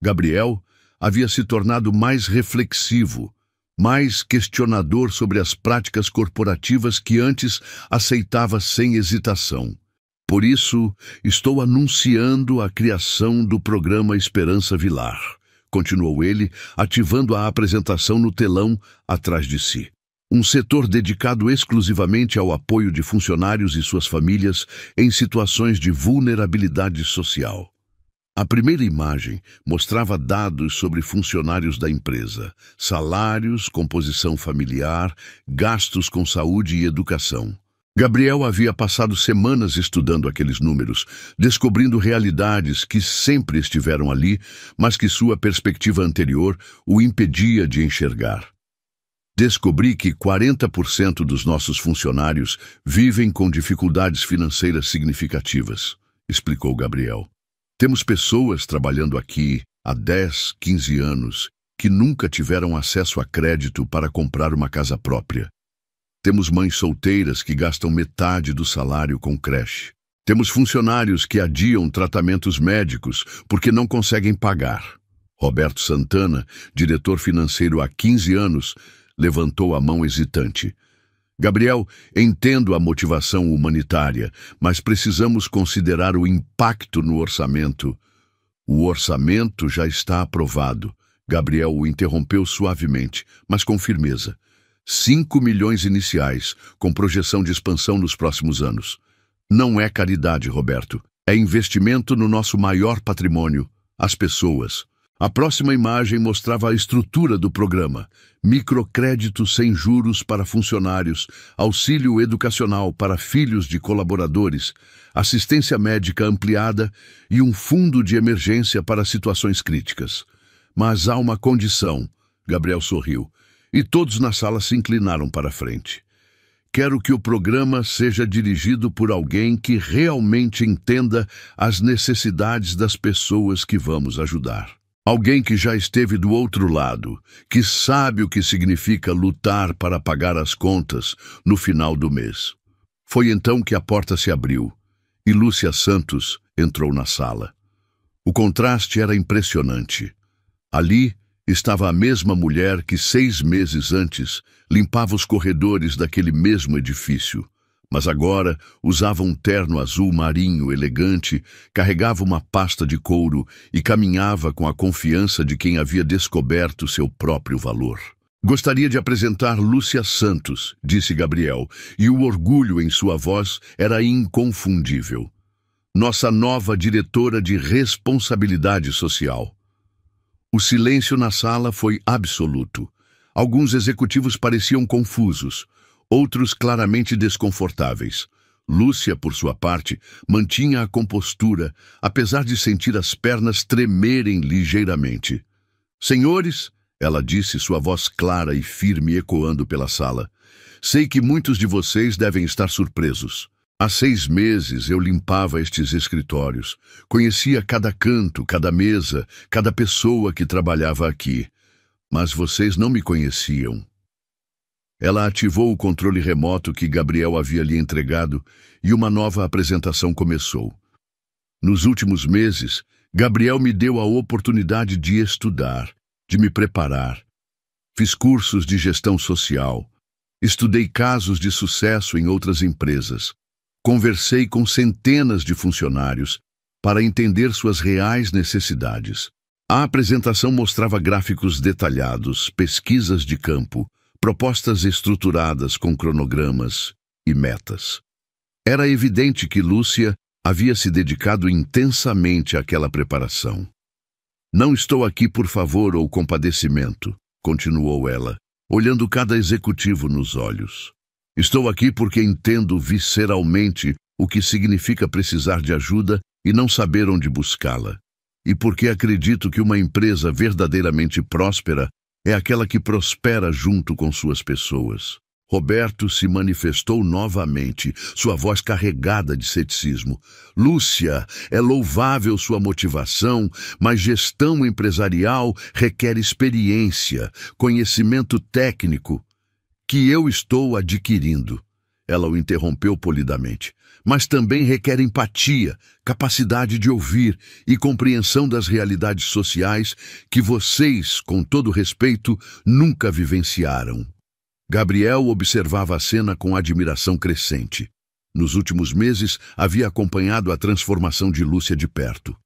Speaker 1: Gabriel havia se tornado mais reflexivo, mais questionador sobre as práticas corporativas que antes aceitava sem hesitação. Por isso, estou anunciando a criação do programa Esperança Vilar, continuou ele, ativando a apresentação no telão atrás de si. Um setor dedicado exclusivamente ao apoio de funcionários e suas famílias em situações de vulnerabilidade social. A primeira imagem mostrava dados sobre funcionários da empresa, salários, composição familiar, gastos com saúde e educação. Gabriel havia passado semanas estudando aqueles números, descobrindo realidades que sempre estiveram ali, mas que sua perspectiva anterior o impedia de enxergar. Descobri que 40% dos nossos funcionários vivem com dificuldades financeiras significativas, explicou Gabriel. Temos pessoas trabalhando aqui há 10, 15 anos que nunca tiveram acesso a crédito para comprar uma casa própria. Temos mães solteiras que gastam metade do salário com creche. Temos funcionários que adiam tratamentos médicos porque não conseguem pagar. Roberto Santana, diretor financeiro há 15 anos, levantou a mão hesitante. Gabriel, entendo a motivação humanitária, mas precisamos considerar o impacto no orçamento. O orçamento já está aprovado. Gabriel o interrompeu suavemente, mas com firmeza. 5 milhões iniciais, com projeção de expansão nos próximos anos. Não é caridade, Roberto. É investimento no nosso maior patrimônio, as pessoas. A próxima imagem mostrava a estrutura do programa. Microcrédito sem juros para funcionários, auxílio educacional para filhos de colaboradores, assistência médica ampliada e um fundo de emergência para situações críticas. Mas há uma condição, Gabriel sorriu, e todos na sala se inclinaram para a frente. Quero que o programa seja dirigido por alguém que realmente entenda as necessidades das pessoas que vamos ajudar. Alguém que já esteve do outro lado, que sabe o que significa lutar para pagar as contas no final do mês. Foi então que a porta se abriu e Lúcia Santos entrou na sala. O contraste era impressionante. Ali estava a mesma mulher que 6 meses antes limpava os corredores daquele mesmo edifício, mas agora usava um terno azul marinho elegante, carregava uma pasta de couro e caminhava com a confiança de quem havia descoberto seu próprio valor. Gostaria de apresentar Lúcia Santos, disse Gabriel, e o orgulho em sua voz era inconfundível. Nossa nova diretora de responsabilidade social. O silêncio na sala foi absoluto. Alguns executivos pareciam confusos, outros claramente desconfortáveis. Lúcia, por sua parte, mantinha a compostura, apesar de sentir as pernas tremerem ligeiramente. Senhores, ela disse, sua voz clara e firme ecoando pela sala, sei que muitos de vocês devem estar surpresos. Há 6 meses eu limpava estes escritórios. Conhecia cada canto, cada mesa, cada pessoa que trabalhava aqui. Mas vocês não me conheciam. Ela ativou o controle remoto que Gabriel havia lhe entregado e uma nova apresentação começou. Nos últimos meses, Gabriel me deu a oportunidade de estudar, de me preparar. Fiz cursos de gestão social. Estudei casos de sucesso em outras empresas. Conversei com centenas de funcionários para entender suas reais necessidades. A apresentação mostrava gráficos detalhados, pesquisas de campo, propostas estruturadas com cronogramas e metas. Era evidente que Lúcia havia se dedicado intensamente àquela preparação. Não estou aqui por favor ou compadecimento, continuou ela, olhando cada executivo nos olhos. Estou aqui porque entendo visceralmente o que significa precisar de ajuda e não saber onde buscá-la. E porque acredito que uma empresa verdadeiramente próspera é aquela que prospera junto com suas pessoas. Roberto se manifestou novamente, sua voz carregada de ceticismo. Lúcia, é louvável sua motivação, mas gestão empresarial requer experiência, conhecimento técnico, que eu estou adquirindo. Ela o interrompeu polidamente. Mas também requer empatia, capacidade de ouvir e compreensão das realidades sociais que vocês, com todo respeito, nunca vivenciaram. Gabriel observava a cena com admiração crescente. Nos últimos meses, havia acompanhado a transformação de Lúcia de perto.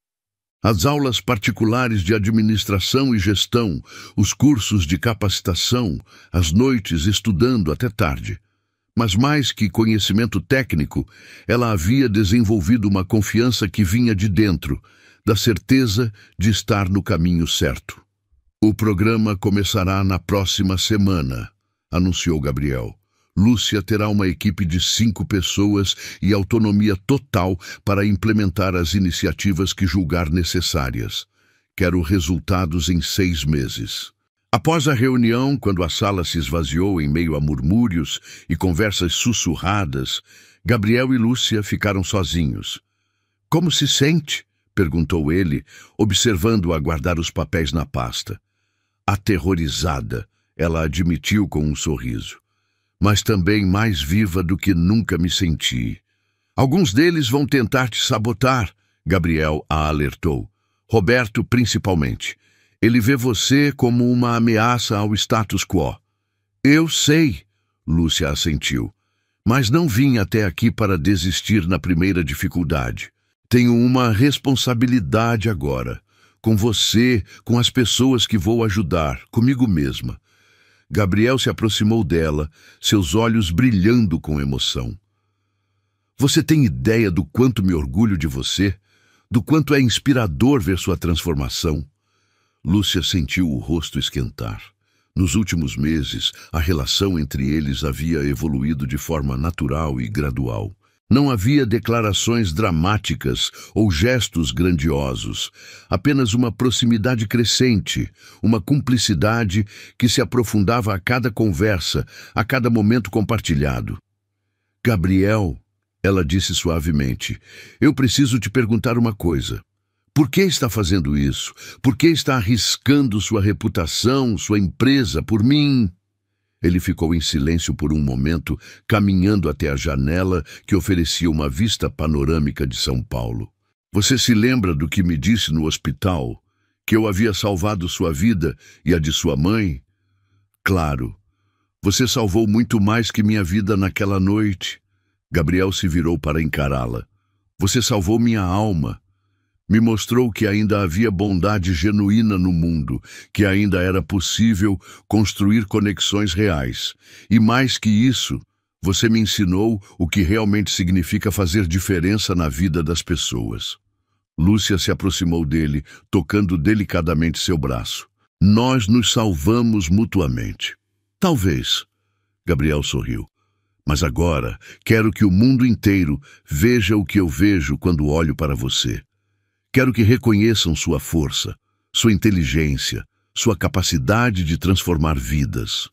Speaker 1: As aulas particulares de administração e gestão, os cursos de capacitação, as noites estudando até tarde. Mas mais que conhecimento técnico, ela havia desenvolvido uma confiança que vinha de dentro, da certeza de estar no caminho certo. O programa começará na próxima semana, anunciou Gabriel. Lúcia terá uma equipe de 5 pessoas e autonomia total para implementar as iniciativas que julgar necessárias. Quero resultados em 6 meses. Após a reunião, quando a sala se esvaziou em meio a murmúrios e conversas sussurradas, Gabriel e Lúcia ficaram sozinhos. Como se sente? Perguntou ele, observando-a guardar os papéis na pasta. Aterrorizada, ela admitiu com um sorriso. Mas também mais viva do que nunca me senti. Alguns deles vão tentar te sabotar, Gabriel a alertou. Roberto, principalmente. Ele vê você como uma ameaça ao status quo. Eu sei, Lúcia assentiu, mas não vim até aqui para desistir na primeira dificuldade. Tenho uma responsabilidade agora, com você, com as pessoas que vou ajudar, comigo mesma. Gabriel se aproximou dela, seus olhos brilhando com emoção. Você tem ideia do quanto me orgulho de você? Do quanto é inspirador ver sua transformação? Lúcia sentiu o rosto esquentar. Nos últimos meses, a relação entre eles havia evoluído de forma natural e gradual. Não havia declarações dramáticas ou gestos grandiosos, apenas uma proximidade crescente, uma cumplicidade que se aprofundava a cada conversa, a cada momento compartilhado. Gabriel, ela disse suavemente, eu preciso te perguntar uma coisa. Por que está fazendo isso? Por que está arriscando sua reputação, sua empresa, por mim? Ele ficou em silêncio por um momento, caminhando até a janela que oferecia uma vista panorâmica de São Paulo. Você se lembra do que me disse no hospital? Que eu havia salvado sua vida e a de sua mãe? Claro. Você salvou muito mais que minha vida naquela noite. Gabriel se virou para encará-la. Você salvou minha alma. Me mostrou que ainda havia bondade genuína no mundo, que ainda era possível construir conexões reais. E mais que isso, você me ensinou o que realmente significa fazer diferença na vida das pessoas. Lúcia se aproximou dele, tocando delicadamente seu braço. Nós nos salvamos mutuamente. Talvez. Gabriel sorriu. Mas agora quero que o mundo inteiro veja o que eu vejo quando olho para você. Quero que reconheçam sua força, sua inteligência, sua capacidade de transformar vidas.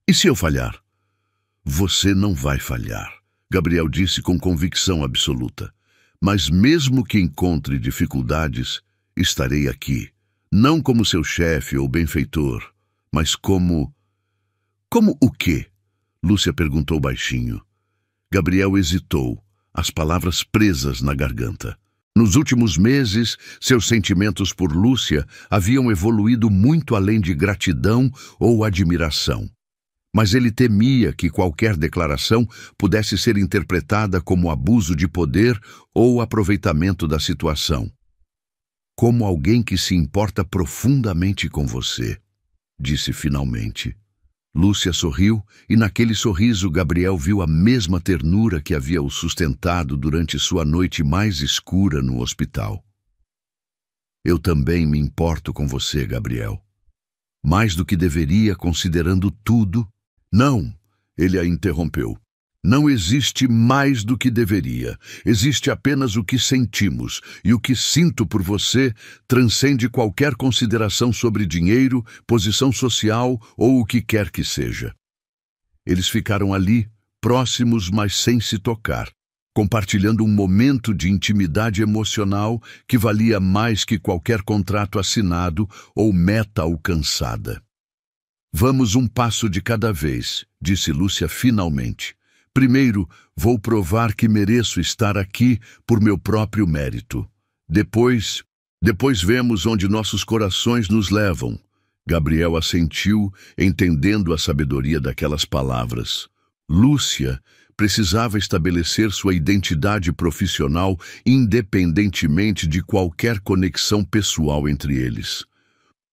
Speaker 1: E se eu falhar? Você não vai falhar, Gabriel disse com convicção absoluta. Mas mesmo que encontre dificuldades, estarei aqui. Não como seu chefe ou benfeitor, mas como... Como o quê? Lúcia perguntou baixinho. Gabriel hesitou, as palavras presas na garganta. Nos últimos meses, seus sentimentos por Lúcia haviam evoluído muito além de gratidão ou admiração. Mas ele temia que qualquer declaração pudesse ser interpretada como abuso de poder ou aproveitamento da situação. Como alguém que se importa profundamente com você, disse finalmente. Lúcia sorriu e naquele sorriso Gabriel viu a mesma ternura que havia o sustentado durante sua noite mais escura no hospital. Eu também me importo com você, Gabriel. Mais do que deveria, considerando tudo? Não, ele a interrompeu. Não existe mais do que deveria. Existe apenas o que sentimos, e o que sinto por você transcende qualquer consideração sobre dinheiro, posição social ou o que quer que seja. Eles ficaram ali, próximos, mas sem se tocar, compartilhando um momento de intimidade emocional que valia mais que qualquer contrato assinado ou meta alcançada. Vamos um passo de cada vez, disse Lúcia finalmente. Primeiro, vou provar que mereço estar aqui por meu próprio mérito. Depois vemos onde nossos corações nos levam. Gabriel assentiu, entendendo a sabedoria daquelas palavras. Lúcia precisava estabelecer sua identidade profissional independentemente de qualquer conexão pessoal entre eles.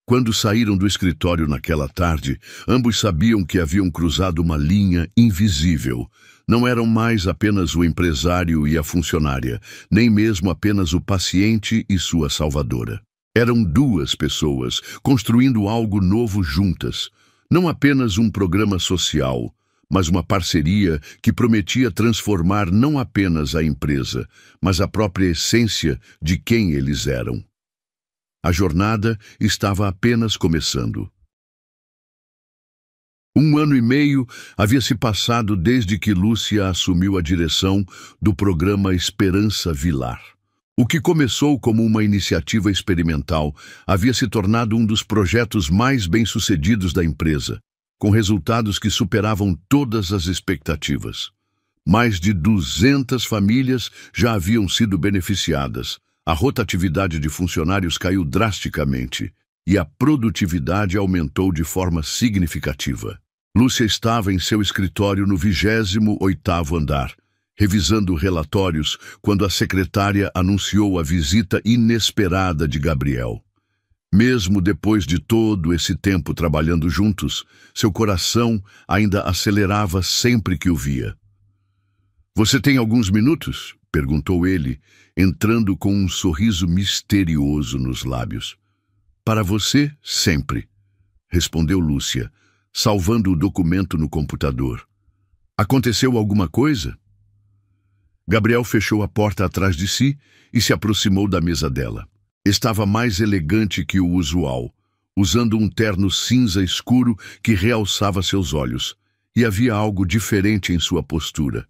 Speaker 1: Quando saíram do escritório naquela tarde, ambos sabiam que haviam cruzado uma linha invisível. Não eram mais apenas o empresário e a funcionária, nem mesmo apenas o paciente e sua salvadora. Eram duas pessoas construindo algo novo juntas. Não apenas um programa social, mas uma parceria que prometia transformar não apenas a empresa, mas a própria essência de quem eles eram. A jornada estava apenas começando. 1 ano e meio havia se passado desde que Lúcia assumiu a direção do programa Esperança Vilar. O que começou como uma iniciativa experimental havia se tornado um dos projetos mais bem-sucedidos da empresa, com resultados que superavam todas as expectativas. Mais de 200 famílias já haviam sido beneficiadas. A rotatividade de funcionários caiu drasticamente e a produtividade aumentou de forma significativa. Lúcia estava em seu escritório no 28º andar, revisando relatórios quando a secretária anunciou a visita inesperada de Gabriel. Mesmo depois de todo esse tempo trabalhando juntos, seu coração ainda acelerava sempre que o via. "Você tem alguns minutos?" perguntou ele, entrando com um sorriso misterioso nos lábios. "Para você, sempre", respondeu Lúcia, salvando o documento no computador. "Aconteceu alguma coisa?" Gabriel fechou a porta atrás de si e se aproximou da mesa dela. Estava mais elegante que o usual, usando um terno cinza escuro que realçava seus olhos, e havia algo diferente em sua postura.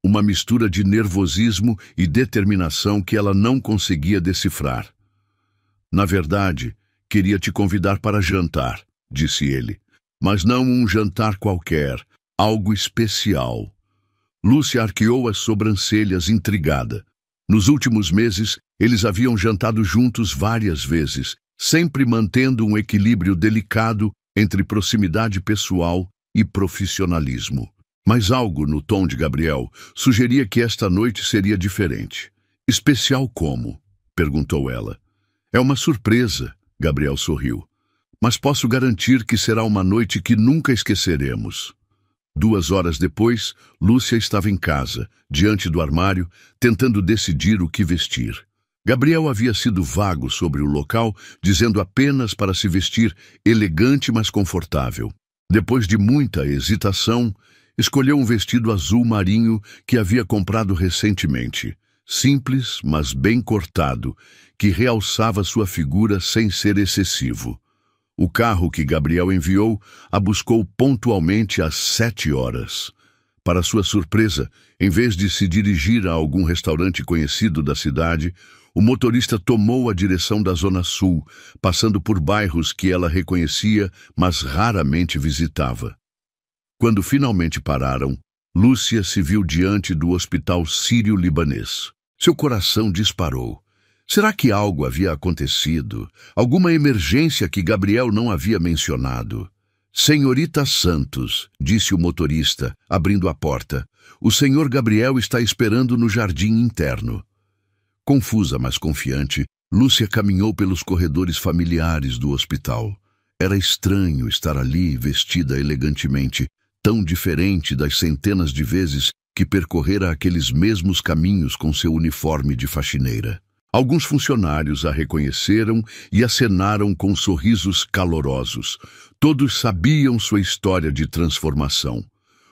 Speaker 1: Uma mistura de nervosismo e determinação que ela não conseguia decifrar. "Na verdade, queria te convidar para jantar", disse ele. "Mas não um jantar qualquer, algo especial." Lúcia arqueou as sobrancelhas, intrigada. Nos últimos meses, eles haviam jantado juntos várias vezes, sempre mantendo um equilíbrio delicado entre proximidade pessoal e profissionalismo. Mas algo no tom de Gabriel sugeria que esta noite seria diferente. "Especial como?" perguntou ela. "É uma surpresa", Gabriel sorriu. "Mas posso garantir que será uma noite que nunca esqueceremos." 2 horas depois, Lúcia estava em casa, diante do armário, tentando decidir o que vestir. Gabriel havia sido vago sobre o local, dizendo apenas para se vestir elegante, mas confortável. Depois de muita hesitação, escolheu um vestido azul marinho que havia comprado recentemente. Simples, mas bem cortado, que realçava sua figura sem ser excessivo. O carro que Gabriel enviou a buscou pontualmente às 7 horas. Para sua surpresa, em vez de se dirigir a algum restaurante conhecido da cidade, o motorista tomou a direção da Zona Sul, passando por bairros que ela reconhecia, mas raramente visitava. Quando finalmente pararam, Lúcia se viu diante do Hospital Sírio-Libanês. Seu coração disparou. Será que algo havia acontecido? Alguma emergência que Gabriel não havia mencionado? "Senhorita Santos", disse o motorista, abrindo a porta. "O senhor Gabriel está esperando no jardim interno." Confusa, mas confiante, Lúcia caminhou pelos corredores familiares do hospital. Era estranho estar ali, vestida elegantemente, tão diferente das centenas de vezes que percorrera aqueles mesmos caminhos com seu uniforme de faxineira. Alguns funcionários a reconheceram e acenaram com sorrisos calorosos. Todos sabiam sua história de transformação.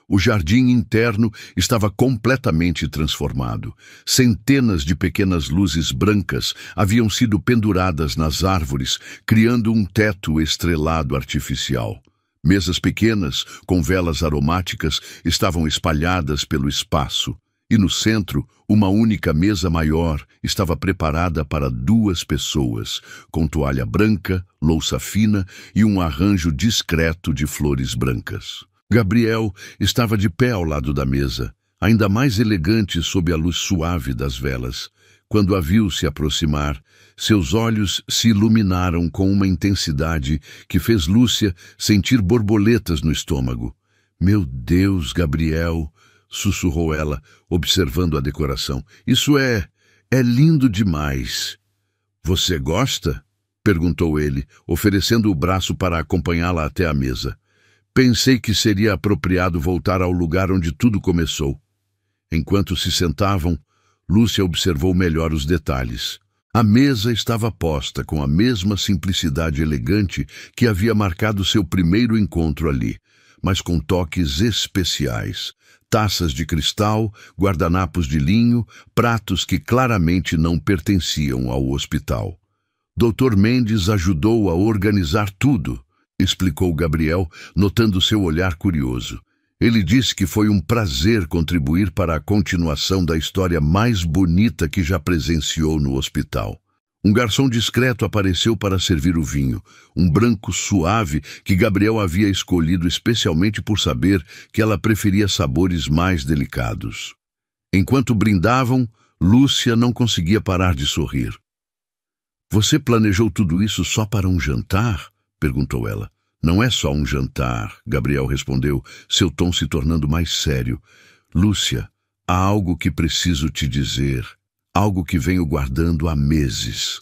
Speaker 1: O jardim interno estava completamente transformado. Centenas de pequenas luzes brancas haviam sido penduradas nas árvores, criando um teto estrelado artificial. Mesas pequenas, com velas aromáticas, estavam espalhadas pelo espaço. E no centro, uma única mesa maior estava preparada para 2 pessoas, com toalha branca, louça fina e um arranjo discreto de flores brancas. Gabriel estava de pé ao lado da mesa, ainda mais elegante sob a luz suave das velas. Quando a viu se aproximar, seus olhos se iluminaram com uma intensidade que fez Lúcia sentir borboletas no estômago. "Meu Deus, Gabriel!" sussurrou ela, observando a decoração. "Isso é lindo demais." "Você gosta?" perguntou ele, oferecendo o braço para acompanhá-la até a mesa. "Pensei que seria apropriado voltar ao lugar onde tudo começou." Enquanto se sentavam, Lúcia observou melhor os detalhes. A mesa estava posta com a mesma simplicidade elegante que havia marcado seu primeiro encontro ali, mas com toques especiais. Taças de cristal, guardanapos de linho, pratos que claramente não pertenciam ao hospital. Dr. Mendes ajudou a organizar tudo, explicou Gabriel, notando seu olhar curioso. Ele disse que foi um prazer contribuir para a continuação da história mais bonita que já presenciou no hospital. Um garçom discreto apareceu para servir o vinho, um branco suave que Gabriel havia escolhido especialmente por saber que ela preferia sabores mais delicados. Enquanto brindavam, Lúcia não conseguia parar de sorrir. "Você planejou tudo isso só para um jantar?" perguntou ela. "Não é só um jantar", Gabriel respondeu, seu tom se tornando mais sério. "Lúcia, há algo que preciso te dizer. Algo que venho guardando há meses."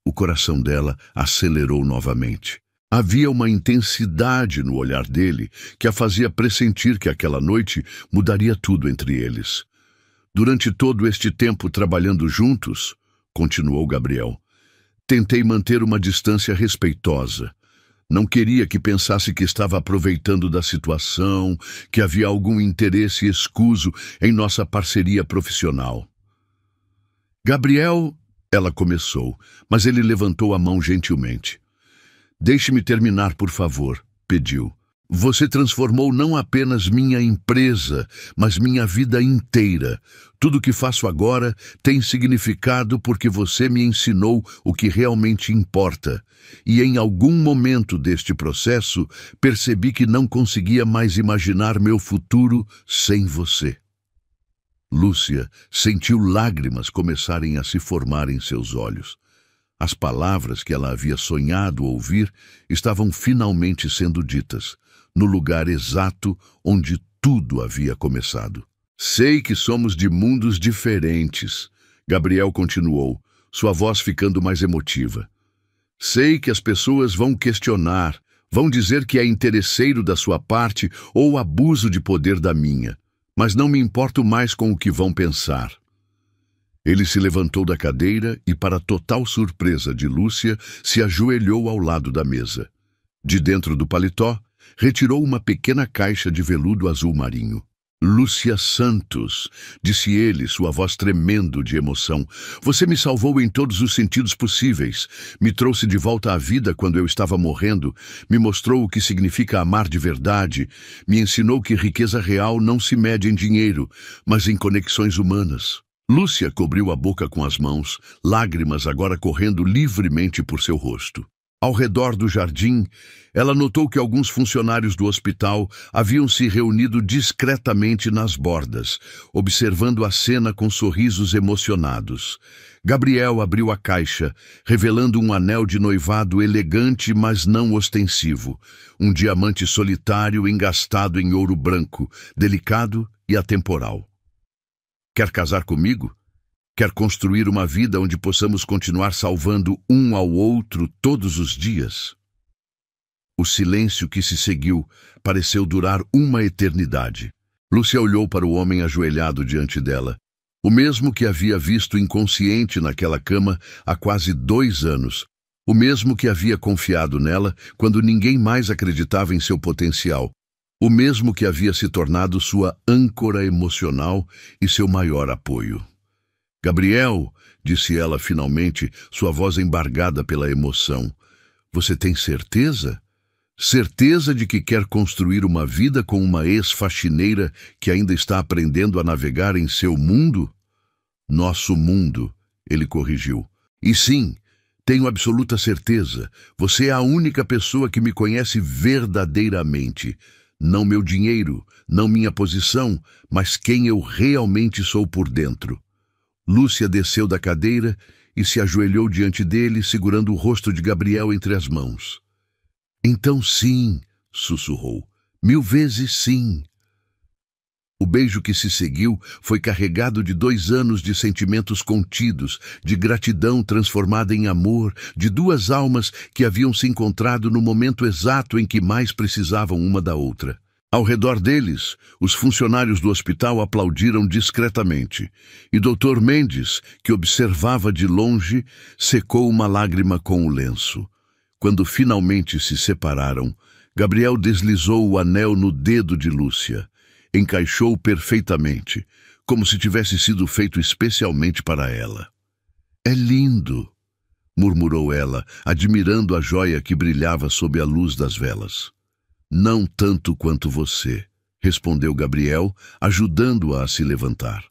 Speaker 1: O coração dela acelerou novamente. Havia uma intensidade no olhar dele que a fazia pressentir que aquela noite mudaria tudo entre eles. "Durante todo este tempo trabalhando juntos", continuou Gabriel, "tentei manter uma distância respeitosa. Não queria que pensasse que estava aproveitando da situação, que havia algum interesse escuso em nossa parceria profissional." "Gabriel", ela começou, mas ele levantou a mão gentilmente. "Deixe-me terminar, por favor", pediu. "Você transformou não apenas minha empresa, mas minha vida inteira. Tudo o que faço agora tem significado porque você me ensinou o que realmente importa. E em algum momento deste processo, percebi que não conseguia mais imaginar meu futuro sem você." Lúcia sentiu lágrimas começarem a se formar em seus olhos. As palavras que ela havia sonhado ouvir estavam finalmente sendo ditas, no lugar exato onde tudo havia começado. "Sei que somos de mundos diferentes", Gabriel continuou, sua voz ficando mais emotiva. "Sei que as pessoas vão questionar, vão dizer que é interesseiro da sua parte ou abuso de poder da minha. Mas não me importo mais com o que vão pensar." Ele se levantou da cadeira e, para total surpresa de Lúcia, se ajoelhou ao lado da mesa. De dentro do paletó, retirou uma pequena caixa de veludo azul marinho. "Lúcia Santos", disse ele, sua voz tremendo de emoção. "Você me salvou em todos os sentidos possíveis. Me trouxe de volta à vida quando eu estava morrendo. Me mostrou o que significa amar de verdade. Me ensinou que riqueza real não se mede em dinheiro, mas em conexões humanas." Lúcia cobriu a boca com as mãos, lágrimas agora correndo livremente por seu rosto. Ao redor do jardim, ela notou que alguns funcionários do hospital haviam se reunido discretamente nas bordas, observando a cena com sorrisos emocionados. Gabriel abriu a caixa, revelando um anel de noivado elegante, mas não ostensivo. Um diamante solitário engastado em ouro branco, delicado e atemporal. "Quer casar comigo? Quer construir uma vida onde possamos continuar salvando um ao outro todos os dias?" O silêncio que se seguiu pareceu durar uma eternidade. Lúcia olhou para o homem ajoelhado diante dela. O mesmo que havia visto inconsciente naquela cama há quase 2 anos. O mesmo que havia confiado nela quando ninguém mais acreditava em seu potencial. O mesmo que havia se tornado sua âncora emocional e seu maior apoio. Gabriel, disse ela finalmente, sua voz embargada pela emoção. Você tem certeza? Certeza de que quer construir uma vida com uma ex-faxineira que ainda está aprendendo a navegar em seu mundo? Nosso mundo, ele corrigiu. E sim, tenho absoluta certeza. Você é a única pessoa que me conhece verdadeiramente. Não meu dinheiro, não minha posição, mas quem eu realmente sou por dentro. Lúcia desceu da cadeira e se ajoelhou diante dele, segurando o rosto de Gabriel entre as mãos. Então sim, sussurrou. 1000 vezes sim. O beijo que se seguiu foi carregado de 2 anos de sentimentos contidos, de gratidão transformada em amor, de 2 almas que haviam se encontrado no momento exato em que mais precisavam uma da outra. Ao redor deles, os funcionários do hospital aplaudiram discretamente, e Dr. Mendes, que observava de longe, secou uma lágrima com o lenço. Quando finalmente se separaram, Gabriel deslizou o anel no dedo de Lúcia. Encaixou perfeitamente, como se tivesse sido feito especialmente para ela. É lindo, murmurou ela, admirando a joia que brilhava sob a luz das velas. Não tanto quanto você, respondeu Gabriel, ajudando-a a se levantar.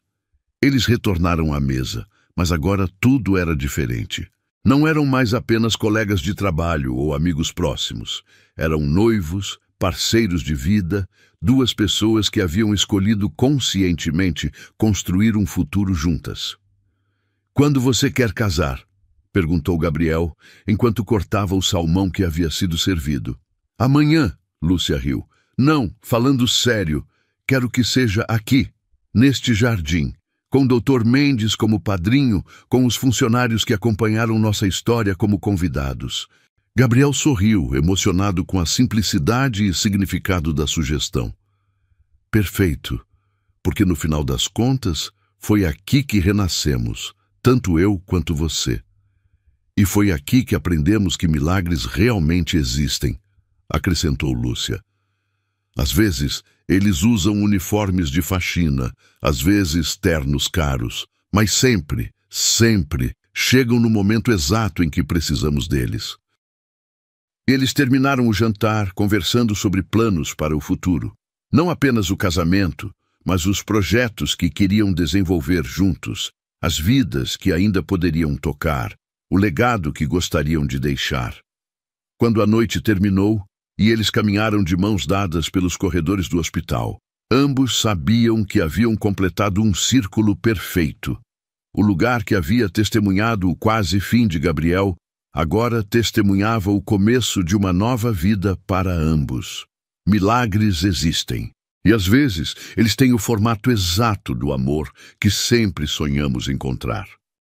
Speaker 1: Eles retornaram à mesa, mas agora tudo era diferente. Não eram mais apenas colegas de trabalho ou amigos próximos. Eram noivos, parceiros de vida, 2 pessoas que haviam escolhido conscientemente construir um futuro juntas. Quando você quer casar? Perguntou Gabriel, enquanto cortava o salmão que havia sido servido. Amanhã, Lúcia riu. Não, falando sério, quero que seja aqui, neste jardim. Com Dr. Mendes como padrinho, com os funcionários que acompanharam nossa história como convidados. Gabriel sorriu, emocionado com a simplicidade e significado da sugestão. Perfeito, porque no final das contas, foi aqui que renascemos, tanto eu quanto você. E foi aqui que aprendemos que milagres realmente existem, acrescentou Lúcia. Às vezes, eles usam uniformes de faxina, às vezes ternos caros, mas sempre, sempre chegam no momento exato em que precisamos deles. Eles terminaram o jantar conversando sobre planos para o futuro. Não apenas o casamento, mas os projetos que queriam desenvolver juntos, as vidas que ainda poderiam tocar, o legado que gostariam de deixar. Quando a noite terminou, e eles caminharam de mãos dadas pelos corredores do hospital. Ambos sabiam que haviam completado um círculo perfeito. O lugar que havia testemunhado o quase fim de Gabriel, agora testemunhava o começo de uma nova vida para ambos. Milagres existem, e às vezes eles têm o formato exato do amor que sempre sonhamos encontrar.